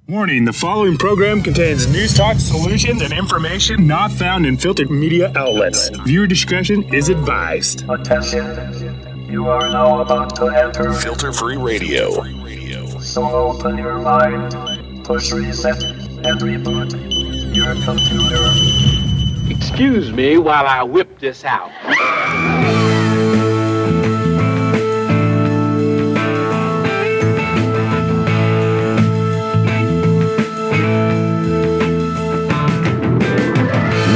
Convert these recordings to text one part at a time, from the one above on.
Warning, the following program contains news talk, solutions, and information not found in filtered media outlets. Viewer discretion is advised. Attention, you are now about to enter Filter-Free Radio. So open your mind, push reset, and reboot your computer. Excuse me while I whip this out.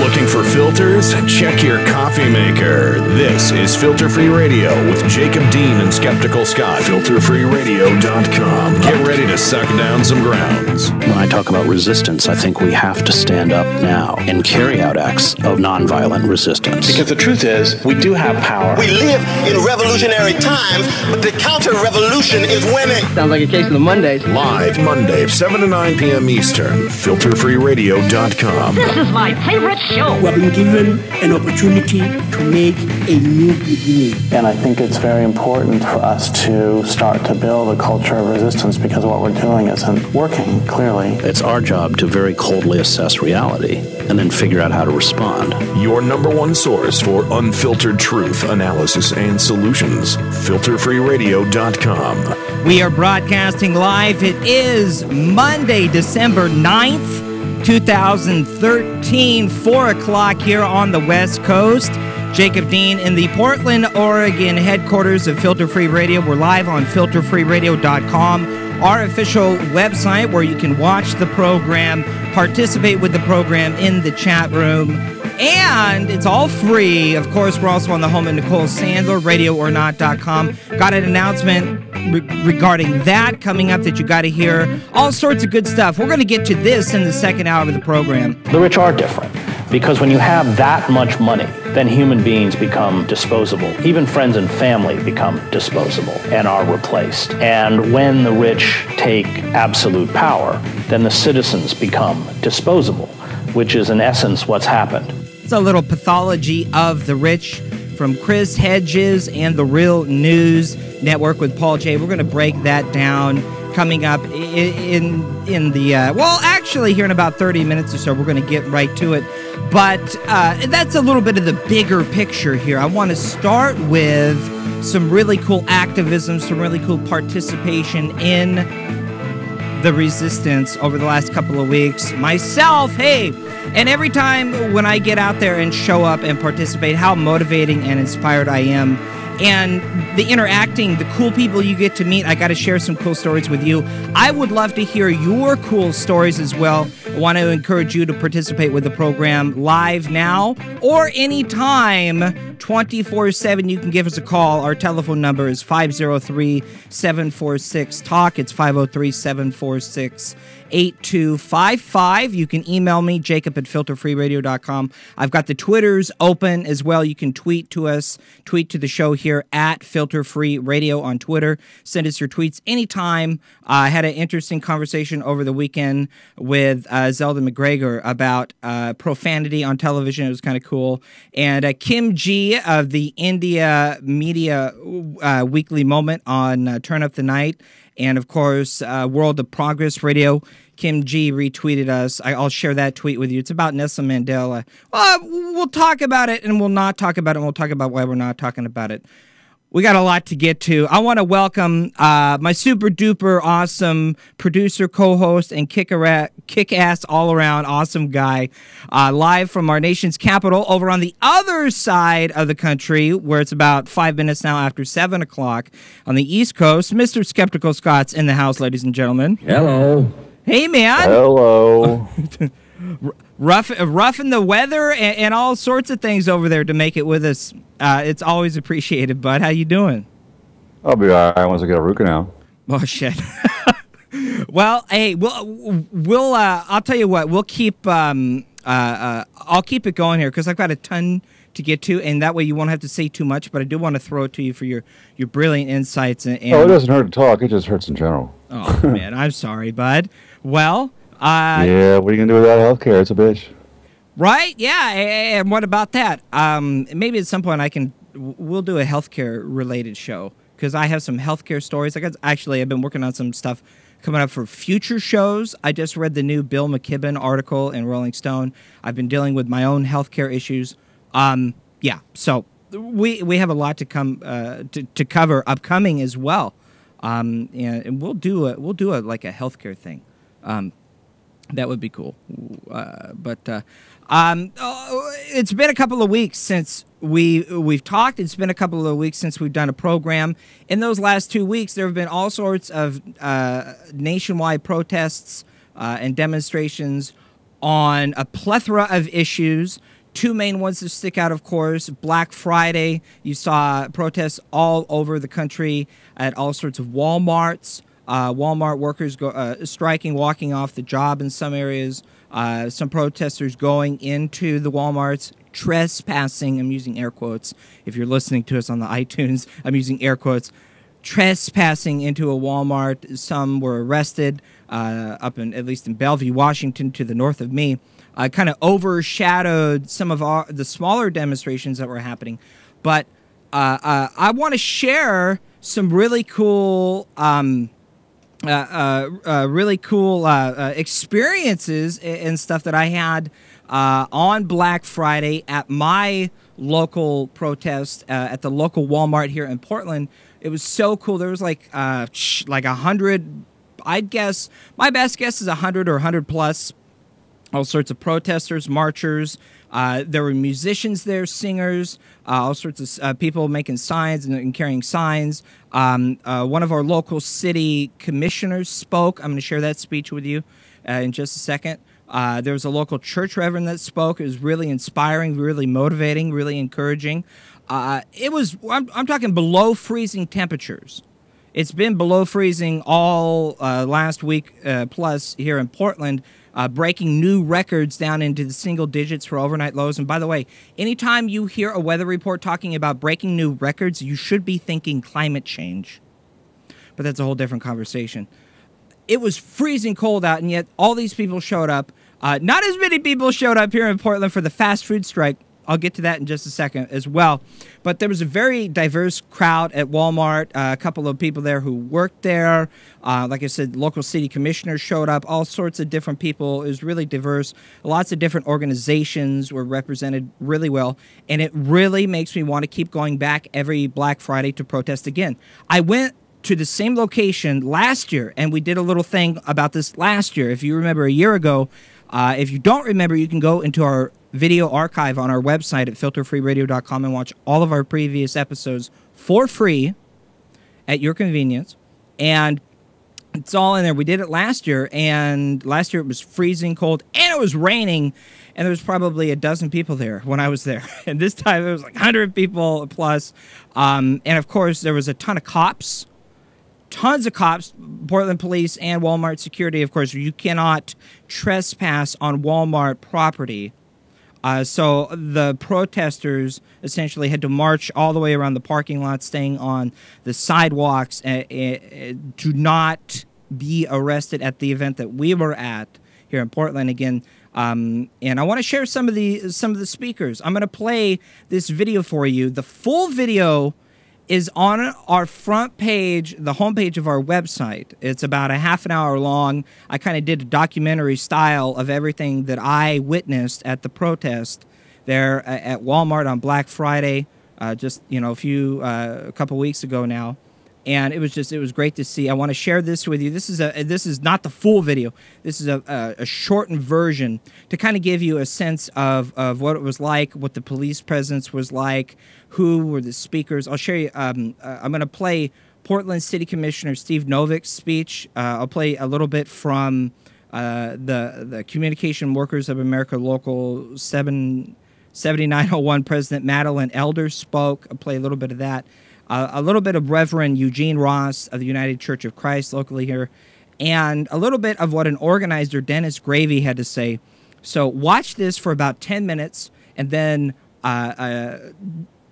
Looking for filters? Check your coffee maker. This is Filter Free Radio with Jacob Dean and Skeptical Scott. FilterFreeRadio.com. Get ready to suck down some grounds. When I talk about resistance, I think we have to stand up now and carry out acts of nonviolent resistance. Because the truth is, we do have power. We live in revolutionary times, but the counter-revolution is winning. Sounds like a case of the Mondays. Live Monday, 7 to 9 p.m. Eastern. FilterFreeRadio.com. This is my favorite show. We have been given an opportunity to make a new beginning. And I think it's very important for us to start to build a culture of resistance because what we're doing isn't working, clearly. It's our job to very coldly assess reality and then figure out how to respond. Your number one source for unfiltered truth, analysis, and solutions. FilterFreeRadio.com. We are broadcasting live. It is Monday, December 9th. 2013, 4 o'clock here on the West Coast. Jacob Dean in the Portland, Oregon headquarters of Filter Free Radio. We're live on FilterFreeRadio.com, our official website where you can watch the program, participate with the program in the chat room, and it's all free. Of course, we're also on the home of Nicole Sandler, RadioOrNot.com. Got an announcement regarding that coming up that you got to hear. All sorts of good stuff. We're going to get to this in the second hour of the program. The rich are different because when you have that much money, then human beings become disposable. Even friends and family become disposable and are replaced. And when the rich take absolute power, then the citizens become disposable, which is in essence what's happened. It's a little pathology of the rich from Chris Hedges and the Real News Network with Paul J. We're going to break that down coming up in the, actually here in about 30 minutes or so. We're going to get right to it. But that's a little bit of the bigger picture here. I want to start with some really cool activism, some really cool participation in the resistance over the last couple of weeks. Myself, and every time when I get out there and show up and participate, how motivating and inspired I am. And the interacting, the cool people you get to meet, I got to share some cool stories with you. I would love to hear your cool stories as well. I want to encourage you to participate with the program live now or anytime, 24/7. You can give us a call. Our telephone number is 503-746-TALK. It's 503-746-8255. You can email me, Jacob@filterfreeradio.com. I've got the Twitters open as well. You can tweet to us, tweet to the show here at Filter Free Radio on Twitter. Send us your tweets anytime. I had an interesting conversation over the weekend with Zelda McGregor about profanity on television. It was kind of cool. And Kim G of the India Media Weekly Moment on Turn Up the Night. And, of course, World of Progress Radio. Kim G retweeted us. I'll share that tweet with you. It's about Nelson Mandela. We'll talk about it, and we'll not talk about it, and we'll talk about why we're not talking about it. We got a lot to get to. I want to welcome my super-duper awesome producer, co-host, and kick-ass all-around awesome guy, live from our nation's capital over on the other side of the country, where it's about 5 minutes now after 7 o'clock on the East Coast. Mr. Skeptical Scott's in the house, ladies and gentlemen. Hello. Hey, man. Hello. Roughing the weather and all sorts of things over there to make it with us. It's always appreciated, bud. How you doing? I'll be all right once I get a root canal. Oh, shit. Well, hey, we'll I'll tell you what. We'll keep I'll keep it going here because I've got a ton to get to, and that way you won't have to say too much. But I do want to throw it to you for your brilliant insights. And it doesn't hurt to talk. It just hurts in general. Oh, man, I'm sorry, bud. Well, yeah, what are you gonna do without healthcare? It's a bitch. Right? Yeah. And what about that? Maybe at some point we'll do a healthcare related show because I have some healthcare stories. I've been working on some stuff coming up for future shows. I just read the new Bill McKibben article in Rolling Stone. I've been dealing with my own healthcare issues. So we have a lot to come to cover upcoming as well. And we'll do like a healthcare thing. That would be cool. It's been a couple of weeks since we've talked. It's been a couple of weeks since we've done a program. In those last 2 weeks, there have been all sorts of nationwide protests and demonstrations on a plethora of issues. Two main ones that stick out, of course. Black Friday, you saw protests all over the country at all sorts of Walmarts. Walmart workers striking, walking off the job in some areas. Some protesters going into the Walmarts, trespassing. I'm using air quotes. If you're listening to us on the iTunes, I'm using air quotes. Trespassing into a Walmart. Some were arrested at least in Bellevue, Washington, to the north of me. Kind of overshadowed some of the smaller demonstrations that were happening. But I want to share some really cool experiences and stuff that I had on Black Friday at my local protest at the local Walmart here in Portland. It was so cool. There was like 100. I'd guess my best guess is 100 or 100 plus. All sorts of protesters, marchers. There were musicians there, singers, all sorts of people making signs and carrying signs. One of our local city commissioners spoke. I'm going to share that speech with you in just a second. There was a local church reverend that spoke. It was really inspiring, really motivating, really encouraging. I'm talking below freezing temperatures. It's been below freezing all last week plus here in Portland. Breaking new records down into the single digits for overnight lows. And by the way, anytime you hear a weather report talking about breaking new records, you should be thinking climate change. But that's a whole different conversation. It was freezing cold out, and yet all these people showed up. Not as many people showed up here in Portland for the fast food strike. I'll get to that in just a second as well. But there was a very diverse crowd at Walmart, a couple of people there who worked there. Like I said, local city commissioners showed up, all sorts of different people. It was really diverse. Lots of different organizations were represented really well. And it really makes me want to keep going back every Black Friday to protest again. I went to the same location last year, and we did a little thing about this last year. If you remember a year ago, if you don't remember, you can go into our video archive on our website at filterfreeradio.com and watch all of our previous episodes for free at your convenience. And it's all in there. We did it last year, and last year it was freezing cold, and it was raining, and there was probably a dozen people there when I was there. And this time it was like 100 people plus. And, of course, there was a ton of cops. Tons of cops, Portland police and Walmart security. Of course, you cannot trespass on Walmart property. So the protesters essentially had to march all the way around the parking lot, staying on the sidewalks to not be arrested at the event that we were at here in Portland again. And I want to share some of the speakers. I'm going to play this video for you. The full video is on our front page, the homepage of our website. It's about a half an hour long. I kind of did a documentary style of everything that I witnessed at the protest there at Walmart on Black Friday, a couple weeks ago now. And it was great to see. I want to share this with you. This is not the full video. This is a shortened version to kind of give you a sense of what it was like, what the police presence was like, who were the speakers. I'll share you. I'm going to play Portland City Commissioner Steve Novik's speech. I'll play a little bit from the Communication Workers of America Local 7901 President Madeline Elder spoke. I'll play a little bit of that. A little bit of Reverend Eugene Ross of the United Church of Christ locally here, and a little bit of what an organizer, Dennis Gravy, had to say. So watch this for about 10 minutes, and then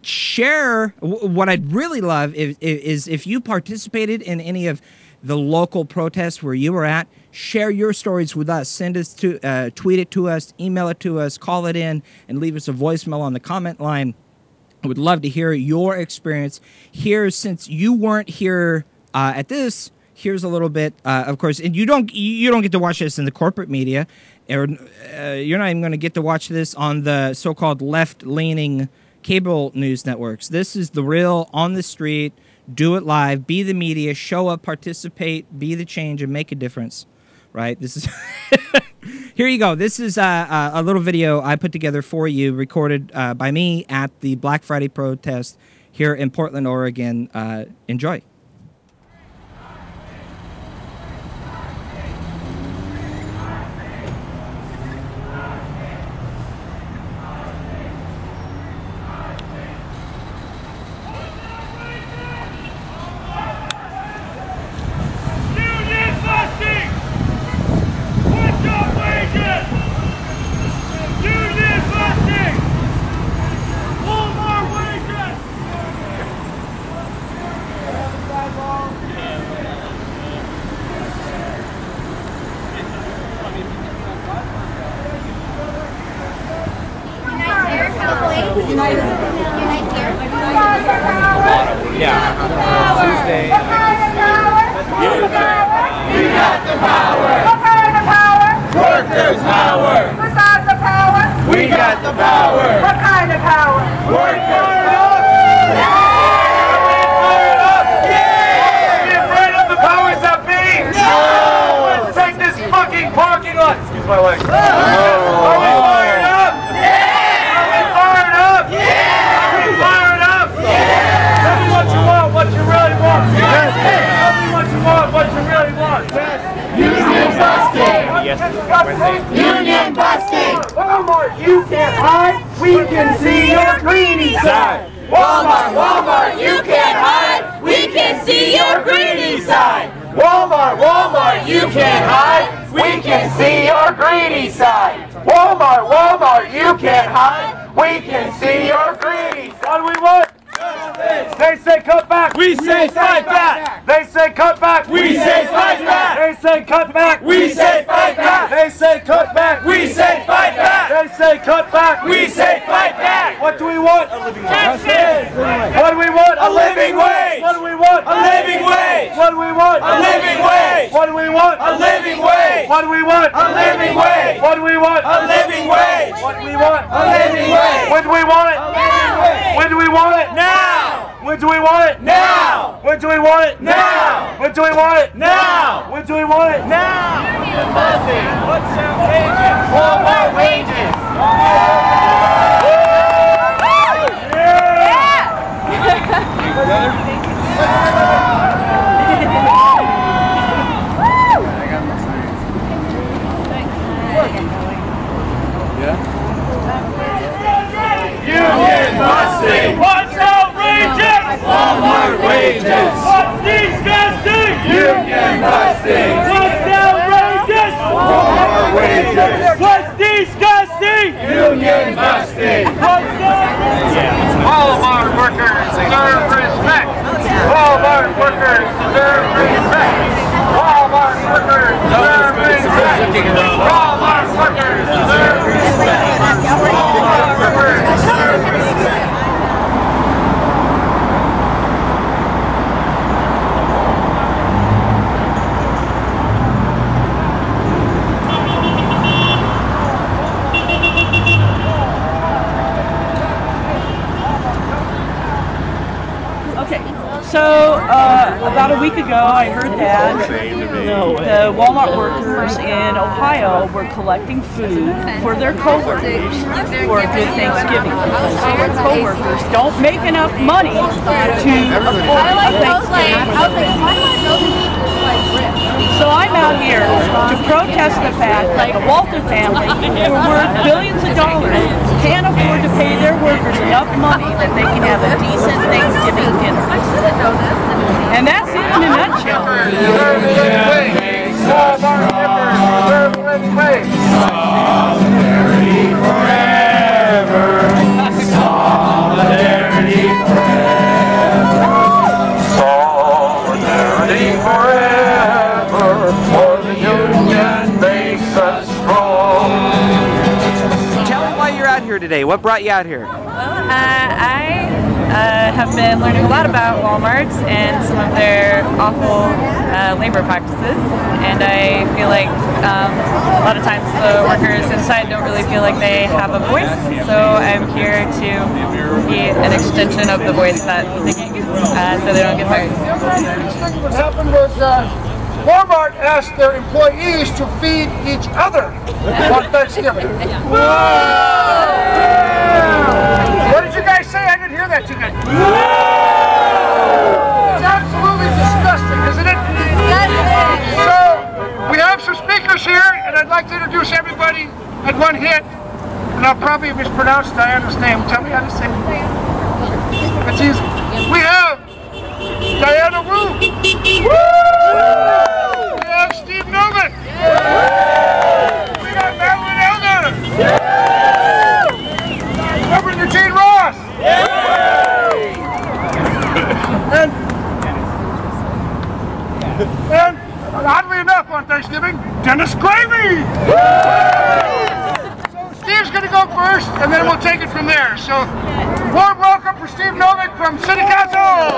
share. What I'd really love is if you participated in any of the local protests where you were at, share your stories with us. Send us tweet it to us, email it to us, call it in, and leave us a voicemail on the comment line. I would love to hear your experience here. Since you weren't here at this, here's a little bit, of course, and you don't get to watch this in the corporate media, or you're not even going to get to watch this on the so-called left-leaning cable news networks. This is the real, on the street, do it live, be the media, show up, participate, be the change, and make a difference. Right? This is here you go. This is a little video I put together for you, recorded by me at the Black Friday protest here in Portland, Oregon. Enjoy. Union busting! Walmart, you can't hide! We can see your greedy side! Walmart, you can't hide! We can see your greedy side! Walmart, you can't hide! We can see your greedy side! Walmart, you can't hide! We can see your greedy side! What do we want? They say cut back. We say fight back. They say cut back. We say fight back. They say cut back. We say fight back. They say cut back. We say fight back. They say cut back. We say fight back. What do we want? A living wage. What do we want? A living wage. What do we want? A living wage. What do we want? A living wage. What do we want? A living wage. What do we want? A living wage. What do we want? A living wage. What do we want? A living wage. When do we want it? When do we want it? Now. When do we want it? Now! When do we want it? Now! When do we want it? Now! When do we want it? Now! Union busting! What's outrageous? Walmart wages! Union busting! What's outrageous? Walmart wages! What's disgusting? Union busting! What's outrageous? Walmart wages! What's disgusting? Union busting! What's outrageous? Walmart workers deserve respect! Walmart workers deserve respect! Walmart workers deserve respect! Walmart workers deserve respect! Walmart workers deserve respect! So, about a week ago, I heard that the Walmart workers in Ohio were collecting food for their co-workers for a good Thanksgiving. So their co-workers don't make enough money to afford a Thanksgiving. So I'm out here to protest the fact that the Walton family, who are worth billions of dollars, can't afford to pay their workers enough money that they can have a decent Thanksgiving dinner. And that's it in a nutshell. Solidarity forever. Solidarity forever. Solidarity forever. For the union makes us strong. Tell me why you're out here today. What brought you out here? I have been learning a lot about Walmarts and some of their awful labor practices, and I feel like a lot of times the workers inside don't really feel like they have a voice, so I'm here to be an extension of the voice that they can't use, so they don't get fired. What happened was Walmart asked their employees to feed each other on Thanksgiving. What did you guys say? I didn't hear that too good. It's absolutely disgusting, isn't it? So, we have some speakers here, and I'd like to introduce everybody at one hit. And I'll probably mispronounce Diana's name. Tell me how to say it. It's easy. We have Diana Wu. We have Steve Novak. We got Madeline Elder. Reverend Eugene Ross. And oddly enough on Thanksgiving, Dennis Gravy. So Steve's going to go first, and then we'll take it from there. So, warm welcome for Steve Novak from City Council.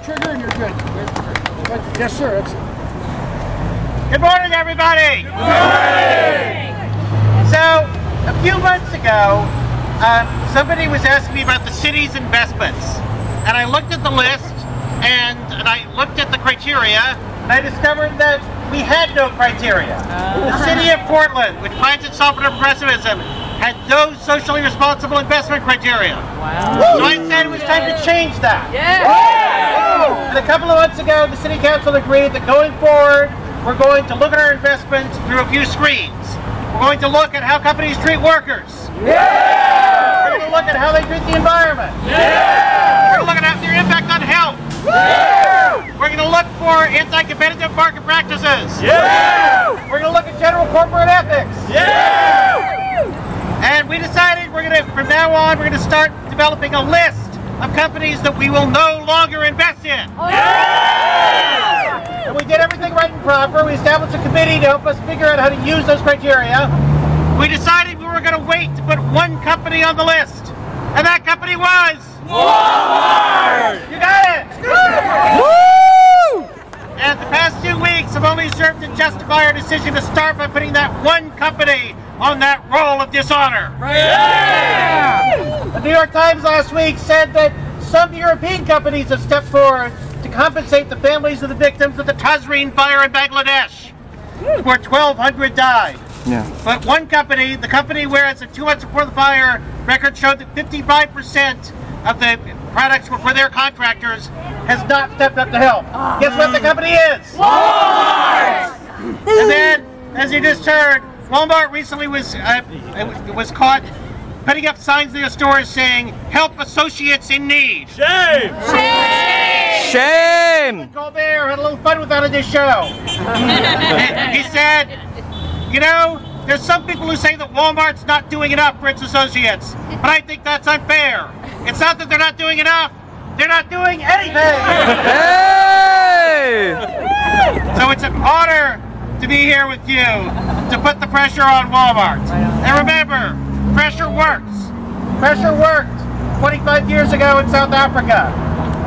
Trigger and you're good. Yes, sir. Good morning, everybody. Good morning. So, a few months ago, somebody was asking me about the city's investments. And I looked at the list, and I looked at the criteria, and I discovered that we had no criteria. The city of Portland, which finds itself under progressivism, had no socially responsible investment criteria. Wow. So I said it was time to change that. Yeah. And a couple of months ago, the city council agreed that going forward, we're going to look at our investments through a few screens. We're going to look at how companies treat workers. Yeah. We're going to look at how they treat the environment. Yeah. We're going to look at their impact on health. Yeah. We're going to look for anti-competitive market practices. Yeah. We're going to look at general corporate ethics. Yeah. And we decided we're going to, from now on, we're going to start developing a list of companies that we will no longer invest in. Yeah. And we did everything right and proper. We established a committee to help us figure out how to use those criteria. We decided we were going to wait to put one company on the list. And that company was Walmart! You got it! Woo! And the past 2 weeks have only served to justify our decision to start by putting that one company on that roll of dishonor. Yeah! The New York Times last week said that some European companies have stepped forward to compensate the families of the victims of the Tazreen fire in Bangladesh, where 1,200 died. Yeah. But one company, the company where as of 2 months before the fire, records showed that 55% of the products were for their contractors, has not stepped up to help. Guess what the company is? Walmart! And then, as you just heard, Walmart recently was caught putting up signs in their stores saying, "Help associates in need." Shame! Shame! Shame! Colbert had a little fun with that on this show. He said, you know, there's some people who say that Walmart's not doing enough for its associates, but I think that's unfair. It's not that they're not doing enough, they're not doing anything! Hey! So it's an honor to be here with you to put the pressure on Walmart. And remember, pressure works. Pressure worked 25 years ago in South Africa.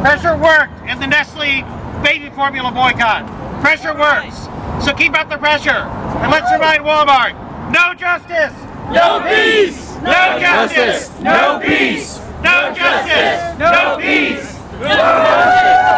Pressure worked in the Nestle baby formula boycott. Pressure works. So keep up the pressure. And let's remind Walmart, no justice, no peace. No justice, no peace. No justice, no peace. No justice.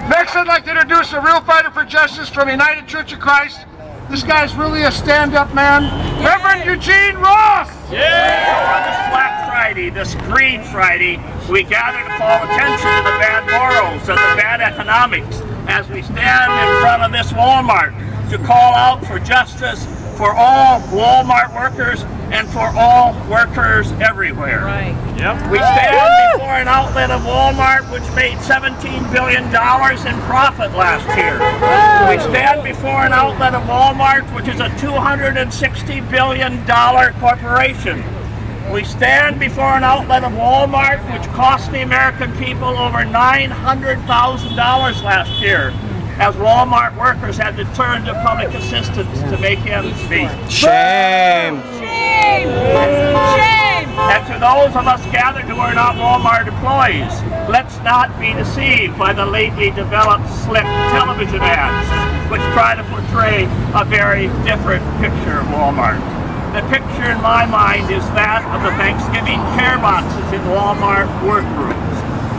Next, I'd like to introduce a real fighter for justice from United Church of Christ. This guy's really a stand-up man. Reverend Eugene Ross! Yeah! On this Black Friday, this Green Friday, we gather to call attention to the bad morals and the bad economics as we stand in front of this Walmart to call out for justice for all Walmart workers and for all workers everywhere. Right. Yep. We stand before an outlet of Walmart which made $17 billion in profit last year. We stand before an outlet of Walmart which is a $260 billion corporation. We stand before an outlet of Walmart which cost the American people over $900,000 last year. as Walmart workers had to turn to public assistance to make ends meet. Shame! Shame! Shame! And to those of us gathered who are not Walmart employees, let's not be deceived by the lately developed slick television ads, which try to portray a very different picture of Walmart. The picture in my mind is that of the Thanksgiving care boxes in Walmart workrooms,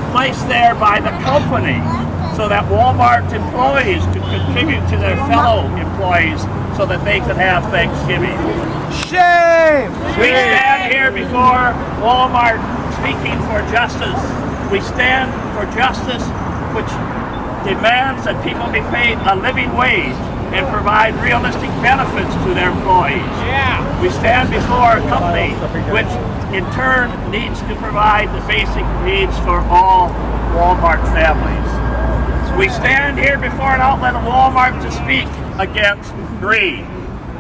placed there by the company so that Walmart employees could contribute to their fellow employees so that they could have Thanksgiving. Shame! We stand here before Walmart speaking for justice. We stand for justice which demands that people be paid a living wage and provide realistic benefits to their employees. Yeah. We stand before a company which in turn needs to provide the basic needs for all Walmart families. We stand here before an outlet of Walmart to speak against greed.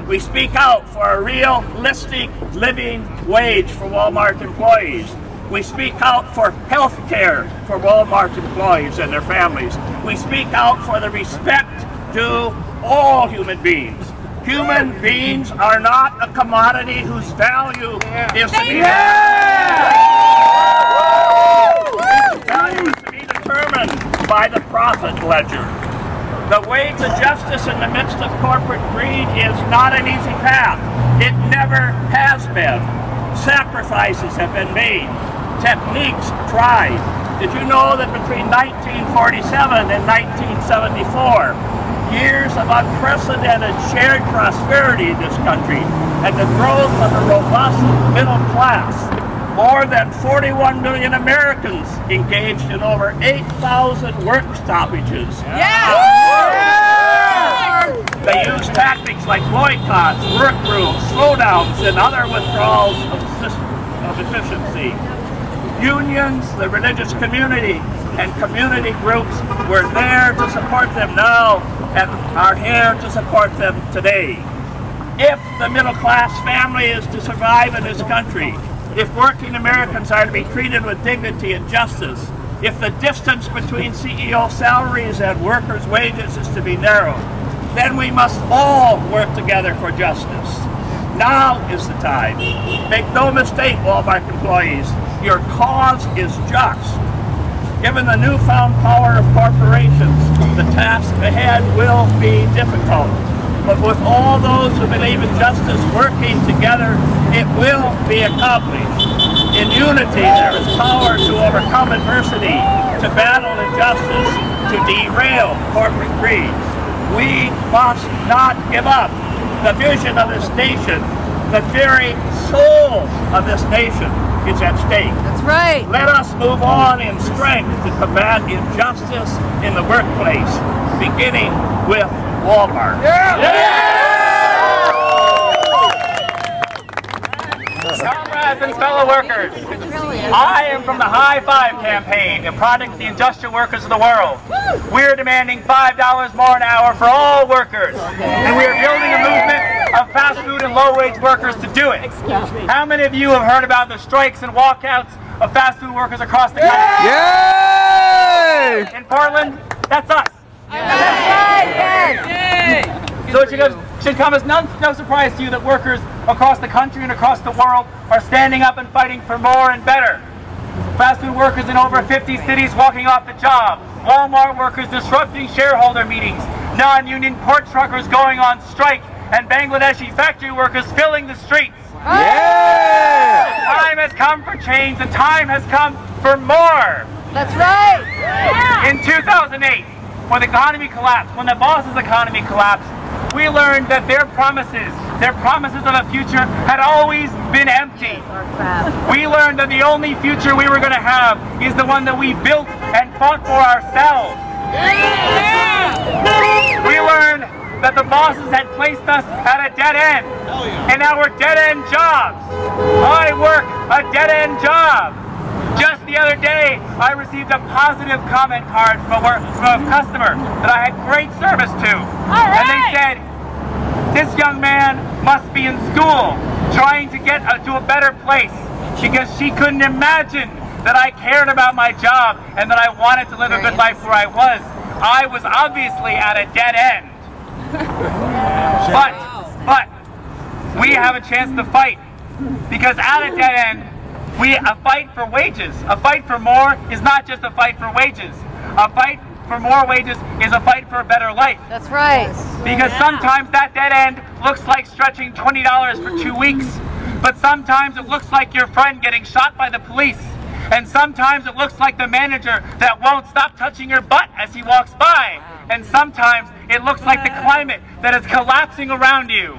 We speak out for a realistic living wage for Walmart employees. We speak out for health care for Walmart employees and their families. We speak out for the respect due all human beings. Human beings are not a commodity whose value is to be determined by the profit ledger. The way to justice in the midst of corporate greed is not an easy path. It never has been. Sacrifices have been made. Techniques tried. Did you know that between 1947 and 1974, years of unprecedented shared prosperity in this country and the growth of a robust middle class, more than 41 million Americans engaged in over 8,000 work stoppages. They use tactics like boycotts, work rules, slowdowns, and other withdrawals of efficiency. Unions, the religious community, and community groups were there to support them now and are here to support them today. If the middle class family is to survive in this country, if working Americans are to be treated with dignity and justice, if the distance between CEO salaries and workers' wages is to be narrowed, then we must all work together for justice. Now is the time. Make no mistake, Walmart employees, your cause is just. Given the newfound power of corporations, the task ahead will be difficult. But with all those who believe in justice working together, it will be accomplished. In unity, there is power to overcome adversity, to battle injustice, to derail corporate greed. We must not give up. The vision of this nation, the very soul of this nation is at stake. That's right. Let us move on in strength to combat injustice in the workplace, beginning with Walmart. Comrades and fellow workers, I am from the High Five campaign, a product of the industrial workers of the world. We are demanding $5 more an hour for all workers, and we are building a movement of fast food and low-wage workers to do it. How many of you have heard about the strikes and walkouts of fast food workers across the country? Yay! In Portland, that's us. So it should come as no surprise to you that workers across the country and across the world are standing up and fighting for more and better. Fast food workers in over 50 cities walking off the job. Walmart workers disrupting shareholder meetings. Non-union port truckers going on strike. And Bangladeshi factory workers filling the streets. Yeah! The time has come for change. The time has come for more. That's right. In 2008, when the economy collapsed, when the boss's economy collapsed, we learned that their promises of a future had always been empty. We learned that the only future we were going to have is the one that we built and fought for ourselves. We learned that the bosses had placed us at a dead end, and our dead-end jobs. I work a dead-end job. Just the other day, I received a positive comment card from a customer that I had great service to. And they said, this young man must be in school, trying to get to a better place, because she couldn't imagine that I cared about my job and that I wanted to live a good life where I was. I was obviously at a dead end. But we have a chance to fight, because at a dead end, a fight for wages, a fight for more is not just a fight for wages. A fight for more wages is a fight for a better life. That's right. Because sometimes that dead end looks like stretching $20 for 2 weeks, but sometimes it looks like your friend getting shot by the police. And sometimes it looks like the manager that won't stop touching your butt as he walks by. And sometimes it looks like the climate that is collapsing around you.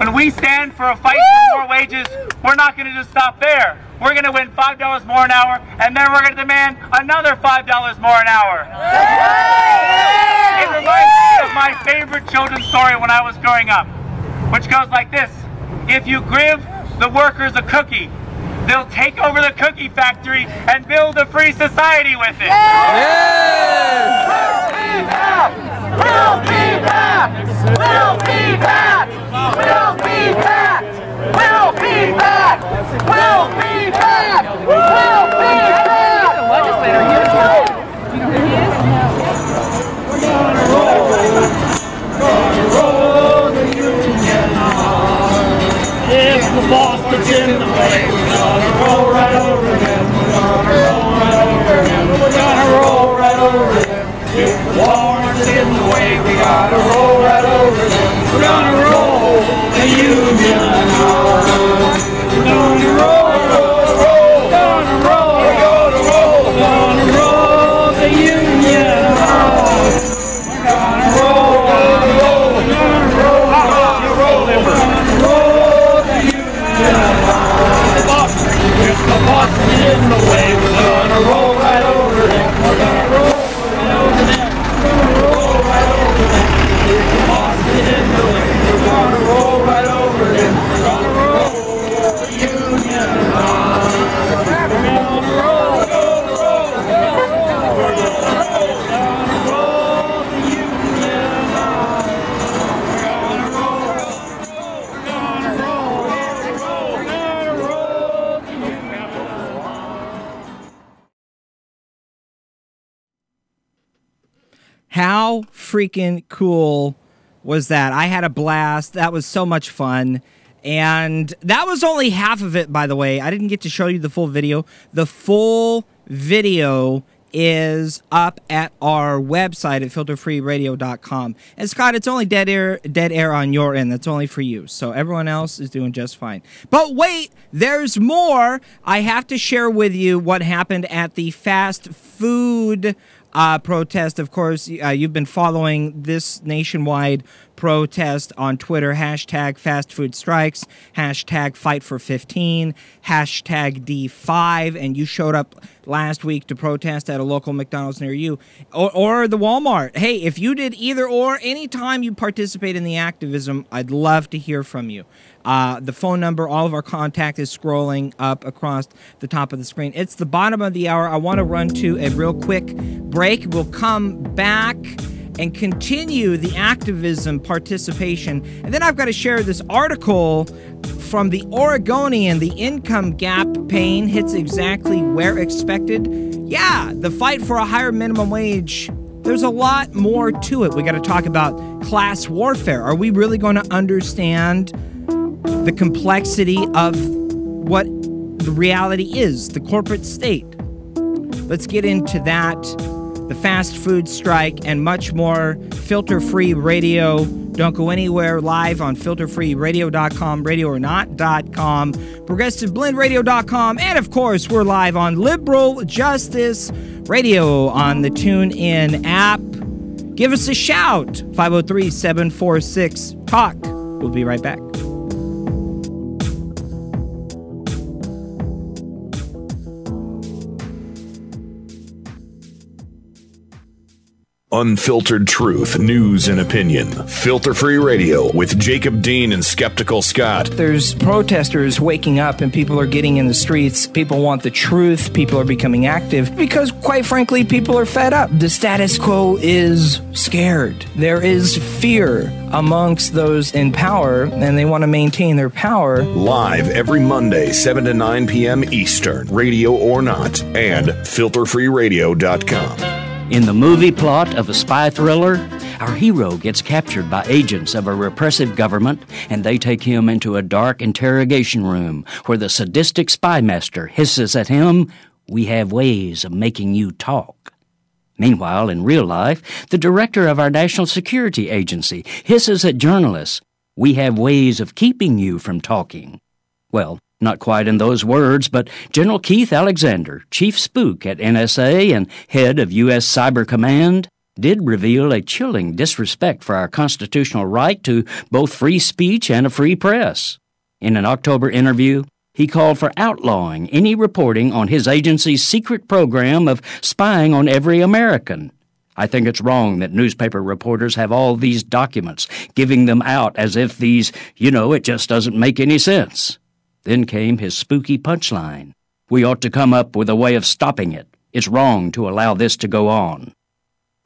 When we stand for a fight for more wages, we're not going to just stop there. We're going to win $5 more an hour, and then we're going to demand another $5 more an hour. It reminds me of my favorite children's story when I was growing up, which goes like this. If you give the workers a cookie, they'll take over the cookie factory and build a free society with it. We'll be back! We'll be back! We'll be back! We'll be back! We'll be back! We'll be back! The legislator here. Do you know who he is? We're gonna roll the union on. If the boss gets in the way, we're gonna roll right over them. We're gonna roll right over them. We're gonna roll right over them. If the Walmart's in the way, we gotta roll right over them. We're gonna roll the union on. We're gonna roll, gonna roll, gonna roll the union on. We're gonna roll the union on. If the boss is in the way, we're gonna roll right over them. We're gonna roll. How freaking cool was that? I had a blast. That was so much fun. And that was only half of it, by the way. I didn't get to show you the full video. The full video is up at our website at filterfreeradio.com. And Scott, it's only dead air on your end. That's only for you. So everyone else is doing just fine. But wait, there's more. I have to share with you what happened at the fast food protest. Of course, you've been following this nationwide protest on Twitter, hashtag fast food strikes, hashtag fight for 15, hashtag D5, and you showed up last week to protest at a local McDonald's near you, or the Walmart. Hey, if you did either or, anytime you participate in the activism, I'd love to hear from you. The phone number, all of our contact is scrolling up across the top of the screen. It's the bottom of the hour. I want to run to a real quick break. We'll come back and continue the activism participation. And then I've got to share this article from the Oregonian. The income gap pain hits exactly where expected. Yeah, the fight for a higher minimum wage. There's a lot more to it. We got to talk about class warfare. Are we really going to understand the complexity of what the reality is, the corporate state? Let's get into that, the fast food strike, and much more. Filter Free Radio. Don't go anywhere. Live on filterfreeradio.com, radioornot.com, progressiveblendradio.com, and of course, we're live on Liberal Justice Radio on the TuneIn app. Give us a shout, 503-746-TALK. We'll be right back. Unfiltered truth, news, and opinion. Filter Free Radio with Jacob Dean and Skeptical Scott. There's protesters waking up and people are getting in the streets. People want the truth. People are becoming active because, quite frankly, people are fed up. The status quo is scared. There is fear amongst those in power, and they want to maintain their power. Live every Monday, 7 to 9 p.m. Eastern, radio or not, and filterfreeradio.com. In the movie plot of a spy thriller, our hero gets captured by agents of a repressive government, and they take him into a dark interrogation room where the sadistic spy master hisses at him, "We have ways of making you talk." Meanwhile, in real life, the director of our National Security Agency hisses at journalists, "We have ways of keeping you from talking." Well, not quite in those words, but General Keith Alexander, chief spook at NSA and head of U.S. Cyber Command, did reveal a chilling disrespect for our constitutional right to both free speech and a free press. In an October interview, he called for outlawing any reporting on his agency's secret program of spying on every American. "I think it's wrong that newspaper reporters have all these documents, giving them out as if these, it just doesn't make any sense." Then came his spooky punchline. "We ought to come up with a way of stopping it. It's wrong to allow this to go on."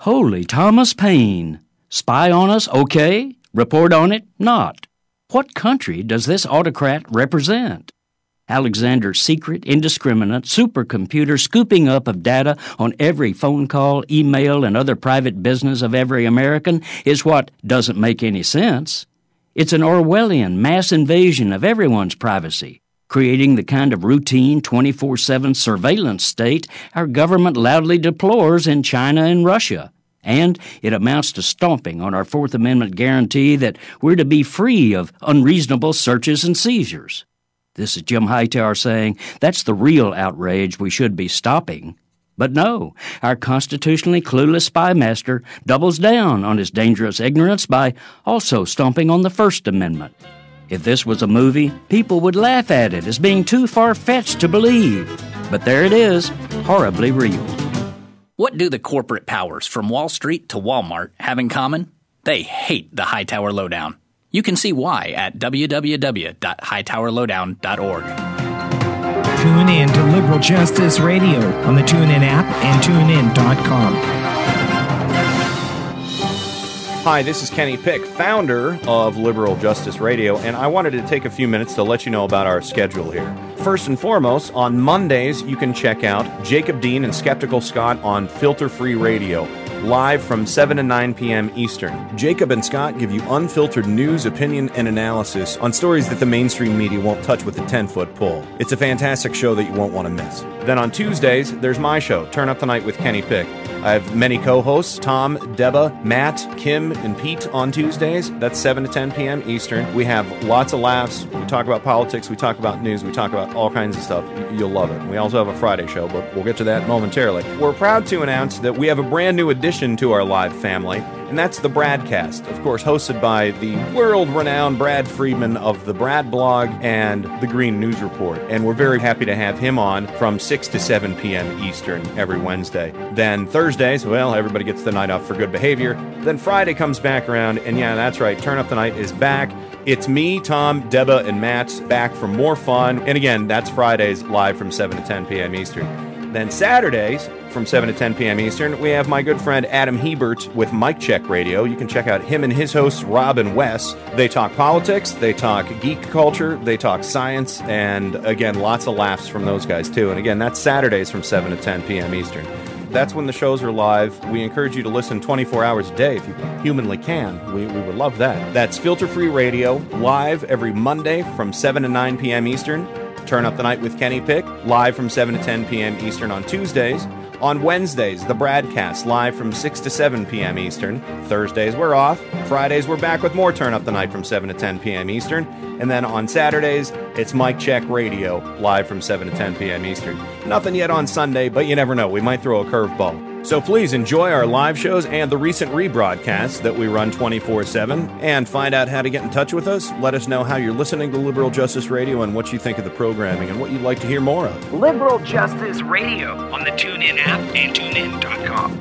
Holy Thomas Paine! Spy on us, okay. Report on it, not. What country does this autocrat represent? Alexander's secret, indiscriminate supercomputer scooping up of data on every phone call, email, and other private business of every American is what doesn't make any sense. It's an Orwellian mass invasion of everyone's privacy, creating the kind of routine 24/7 surveillance state our government loudly deplores in China and Russia. And it amounts to stomping on our Fourth Amendment guarantee that we're to be free of unreasonable searches and seizures. This is Jim Hightower saying that's the real outrage we should be stopping. But no, our constitutionally clueless spy master doubles down on his dangerous ignorance by also stomping on the First Amendment. If this was a movie, people would laugh at it as being too far-fetched to believe. But there it is, horribly real. What do the corporate powers from Wall Street to Walmart have in common? They hate the Hightower Lowdown. You can see why at www.hightowerlowdown.org. Tune in to Liberal Justice Radio on the TuneIn app and TuneIn.com. Hi, this is Kenny Pick, founder of Liberal Justice Radio, and I wanted to take a few minutes to let you know about our schedule here. First and foremost, on Mondays, you can check out Jacob Dean and Skeptical Scott on Filter Free Radio, live from 7 to 9 p.m. Eastern. Jacob and Scott give you unfiltered news, opinion, and analysis on stories that the mainstream media won't touch with a 10-foot pole. It's a fantastic show that you won't want to miss. Then on Tuesdays, there's my show, Turn Up the Night with Kenny Pick. I have many co-hosts, Tom, Deba, Matt, Kim, and Pete on Tuesdays. That's 7 to 10 p.m. Eastern. We have lots of laughs. We talk about politics. We talk about news. We talk about all kinds of stuff. You'll love it. We also have a Friday show, but we'll get to that momentarily. We're proud to announce that we have a brand new addition to our live family, and that's the Bradcast, of course, hosted by the world-renowned Brad Friedman of the Brad blog and the Green News Report. And we're very happy to have him on from 6 to 7 p.m. Eastern every Wednesday. Then Thursdays, well, everybody gets the night off for good behavior. Then Friday comes back around, and yeah, that's right, Turn Up the Night is back. It's me, Tom, Deba, and Matt back for more fun. And again, that's Fridays live from 7 to 10 p.m. Eastern. Then Saturdays, from 7 to 10 p.m. Eastern, we have my good friend Adam Hebert with Mic Check Radio. You can check out him and his hosts, Rob and Wes. They talk politics, they talk geek culture, they talk science, and again, lots of laughs from those guys too. And again, that's Saturdays from 7 to 10 p.m. Eastern. That's when the shows are live. We encourage you to listen 24 hours a day if you humanly can. We would love that. That's Filter Free Radio, live every Monday from 7 to 9 p.m. Eastern. Turn Up the Night with Kenny Pick, live from 7 to 10 p.m. Eastern on Tuesdays. On Wednesdays, the Bradcast, live from 6 to 7 p.m. Eastern. Thursdays, we're off. Fridays, we're back with more Turn Up the Night from 7 to 10 p.m. Eastern. And then on Saturdays, it's Mic Check Radio, live from 7 to 10 p.m. Eastern. Nothing yet on Sunday, but you never know. We might throw a curveball. So please enjoy our live shows and the recent rebroadcasts that we run 24/7. And find out how to get in touch with us. Let us know how you're listening to Liberal Justice Radio and what you think of the programming and what you'd like to hear more of. Liberal Justice Radio on the TuneIn app and TuneIn.com.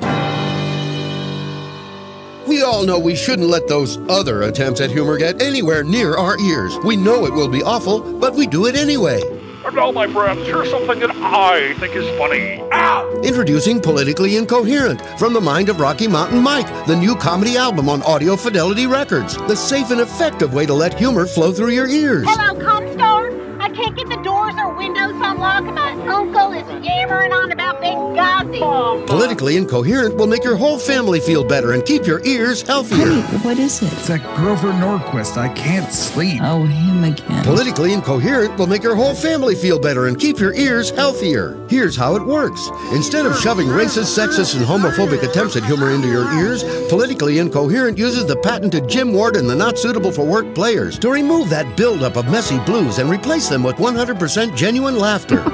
We all know we shouldn't let those other attempts at humor get anywhere near our ears. We know it will be awful, but we do it anyway. And now, my friends, here's something that I think is funny. Ow! Introducing Politically Incoherent from the mind of Rocky Mountain Mike, the new comedy album on Audio Fidelity Records. The safe and effective way to let humor flow through your ears. Hello, Comstar. I can't get the doors or windows unlocked. My uncle is yammering on about Benghazi. Politically Incoherent will make your whole family feel better and keep your ears healthier. Honey, what is it? It's that Grover Norquist. I can't sleep. Oh, him again. Politically Incoherent will make your whole family feel better and keep your ears healthier. Here's how it works. Instead of shoving racist, sexist, and homophobic attempts at humor into your ears, Politically Incoherent uses the patented Jim Ward and the Not Suitable for Work players to remove that buildup of messy blues and replace them with 100% genuine laughter.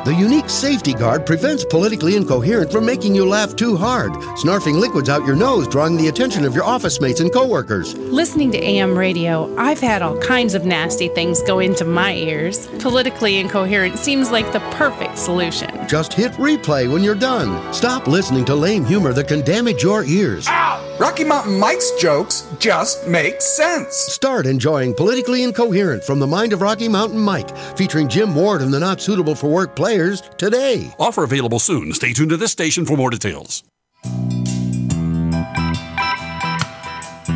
The unique safety guard prevents Politically Incoherent from making you laugh too hard, snarfing liquids out your nose, drawing the attention of your office mates and coworkers. Listening to AM radio, I've had all kinds of nasty things go into my ears. Politically Incoherent seems like the perfect solution. Just hit replay when you're done. Stop listening to lame humor that can damage your ears. Ow! Rocky Mountain Mike's jokes just make sense. Start enjoying Politically Incoherent from the mind of Rocky Mountain Mike, featuring Jim Ward and the Not Suitable for Work players today. Offer available soon. Stay tuned to this station for more details.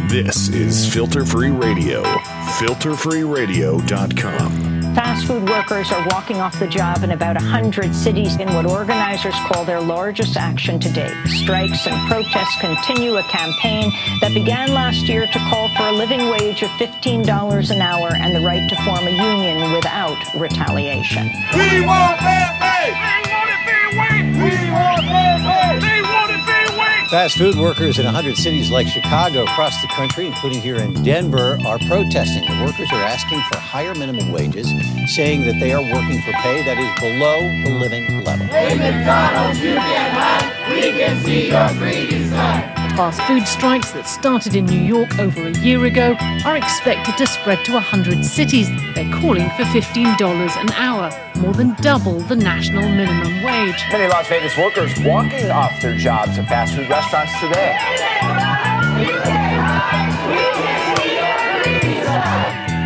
This is Filter Free Radio. FilterFreeRadio.com. Fast food workers are walking off the job in about 100 cities in what organizers call their largest action to date. Strikes and protests continue a campaign that began last year to call for a living wage of $15 an hour and the right to form a union without retaliation. We want fair pay! We want it fair wage! We want fair pay! They want it fair wage! Fast food workers in 100 cities like Chicago across the country, including here in Denver, are protesting. The workers are asking for higher minimum wages, saying that they are working for pay that is below the living level. Hey, McDonald's, you can't hide. We can see your greedy side. Fast food strikes that started in New York over a year ago are expected to spread to 100 cities. They're calling for $15 an hour, more than double the national minimum wage. Many Las Vegas workers walking off their jobs at fast food restaurants today.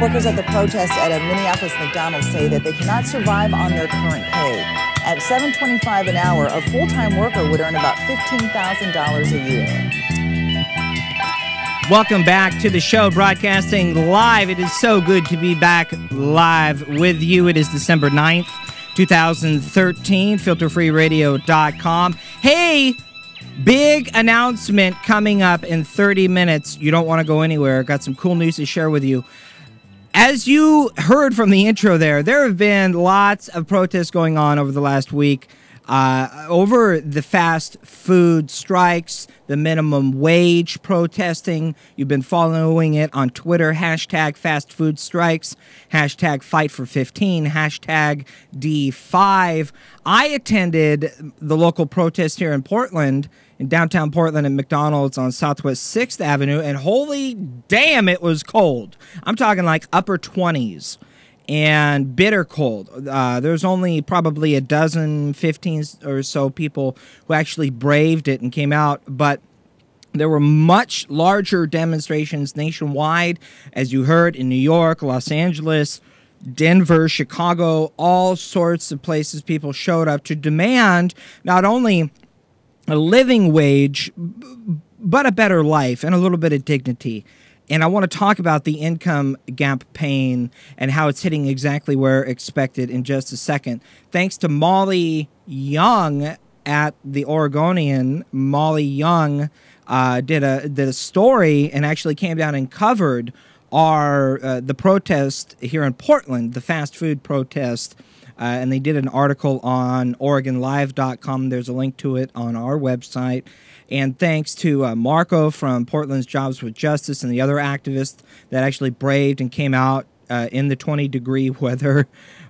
Workers at the protest at a Minneapolis McDonald's say that they cannot survive on their current pay. At $7.25 an hour, a full-time worker would earn about $15,000 a year. Welcome back to the show, broadcasting live. It is so good to be back live with you. It is December 9th, 2013, filterfreeradio.com. Hey, big announcement coming up in 30 minutes. You don't want to go anywhere. Got some cool news to share with you. As you heard from the intro there have been lots of protests going on over the last week over the fast food strikes, the minimum wage protesting. You've been following it on Twitter, hashtag fast food strikes, hashtag fight for 15, hashtag D5. I attended the local protest here in Portland, in downtown Portland at McDonald's on Southwest 6th Avenue, and holy damn, it was cold. I'm talking like upper 20s and bitter cold. There's only probably a dozen, 15 or so people who actually braved it and came out, but there were much larger demonstrations nationwide, as you heard, in New York, Los Angeles, Denver, Chicago, all sorts of places people showed up to demand not only a living wage, but a better life and a little bit of dignity. And I want to talk about the income gap pain and how it's hitting exactly where expected in just a second. Thanks to Molly Young at the Oregonian. Molly Young did a story and actually came down and covered the protest here in Portland, the fast food protest. And they did an article on OregonLive.com. There's a link to it on our website. And thanks to Marco from Portland's Jobs with Justice and the other activists that actually braved and came out in the 20-degree weather.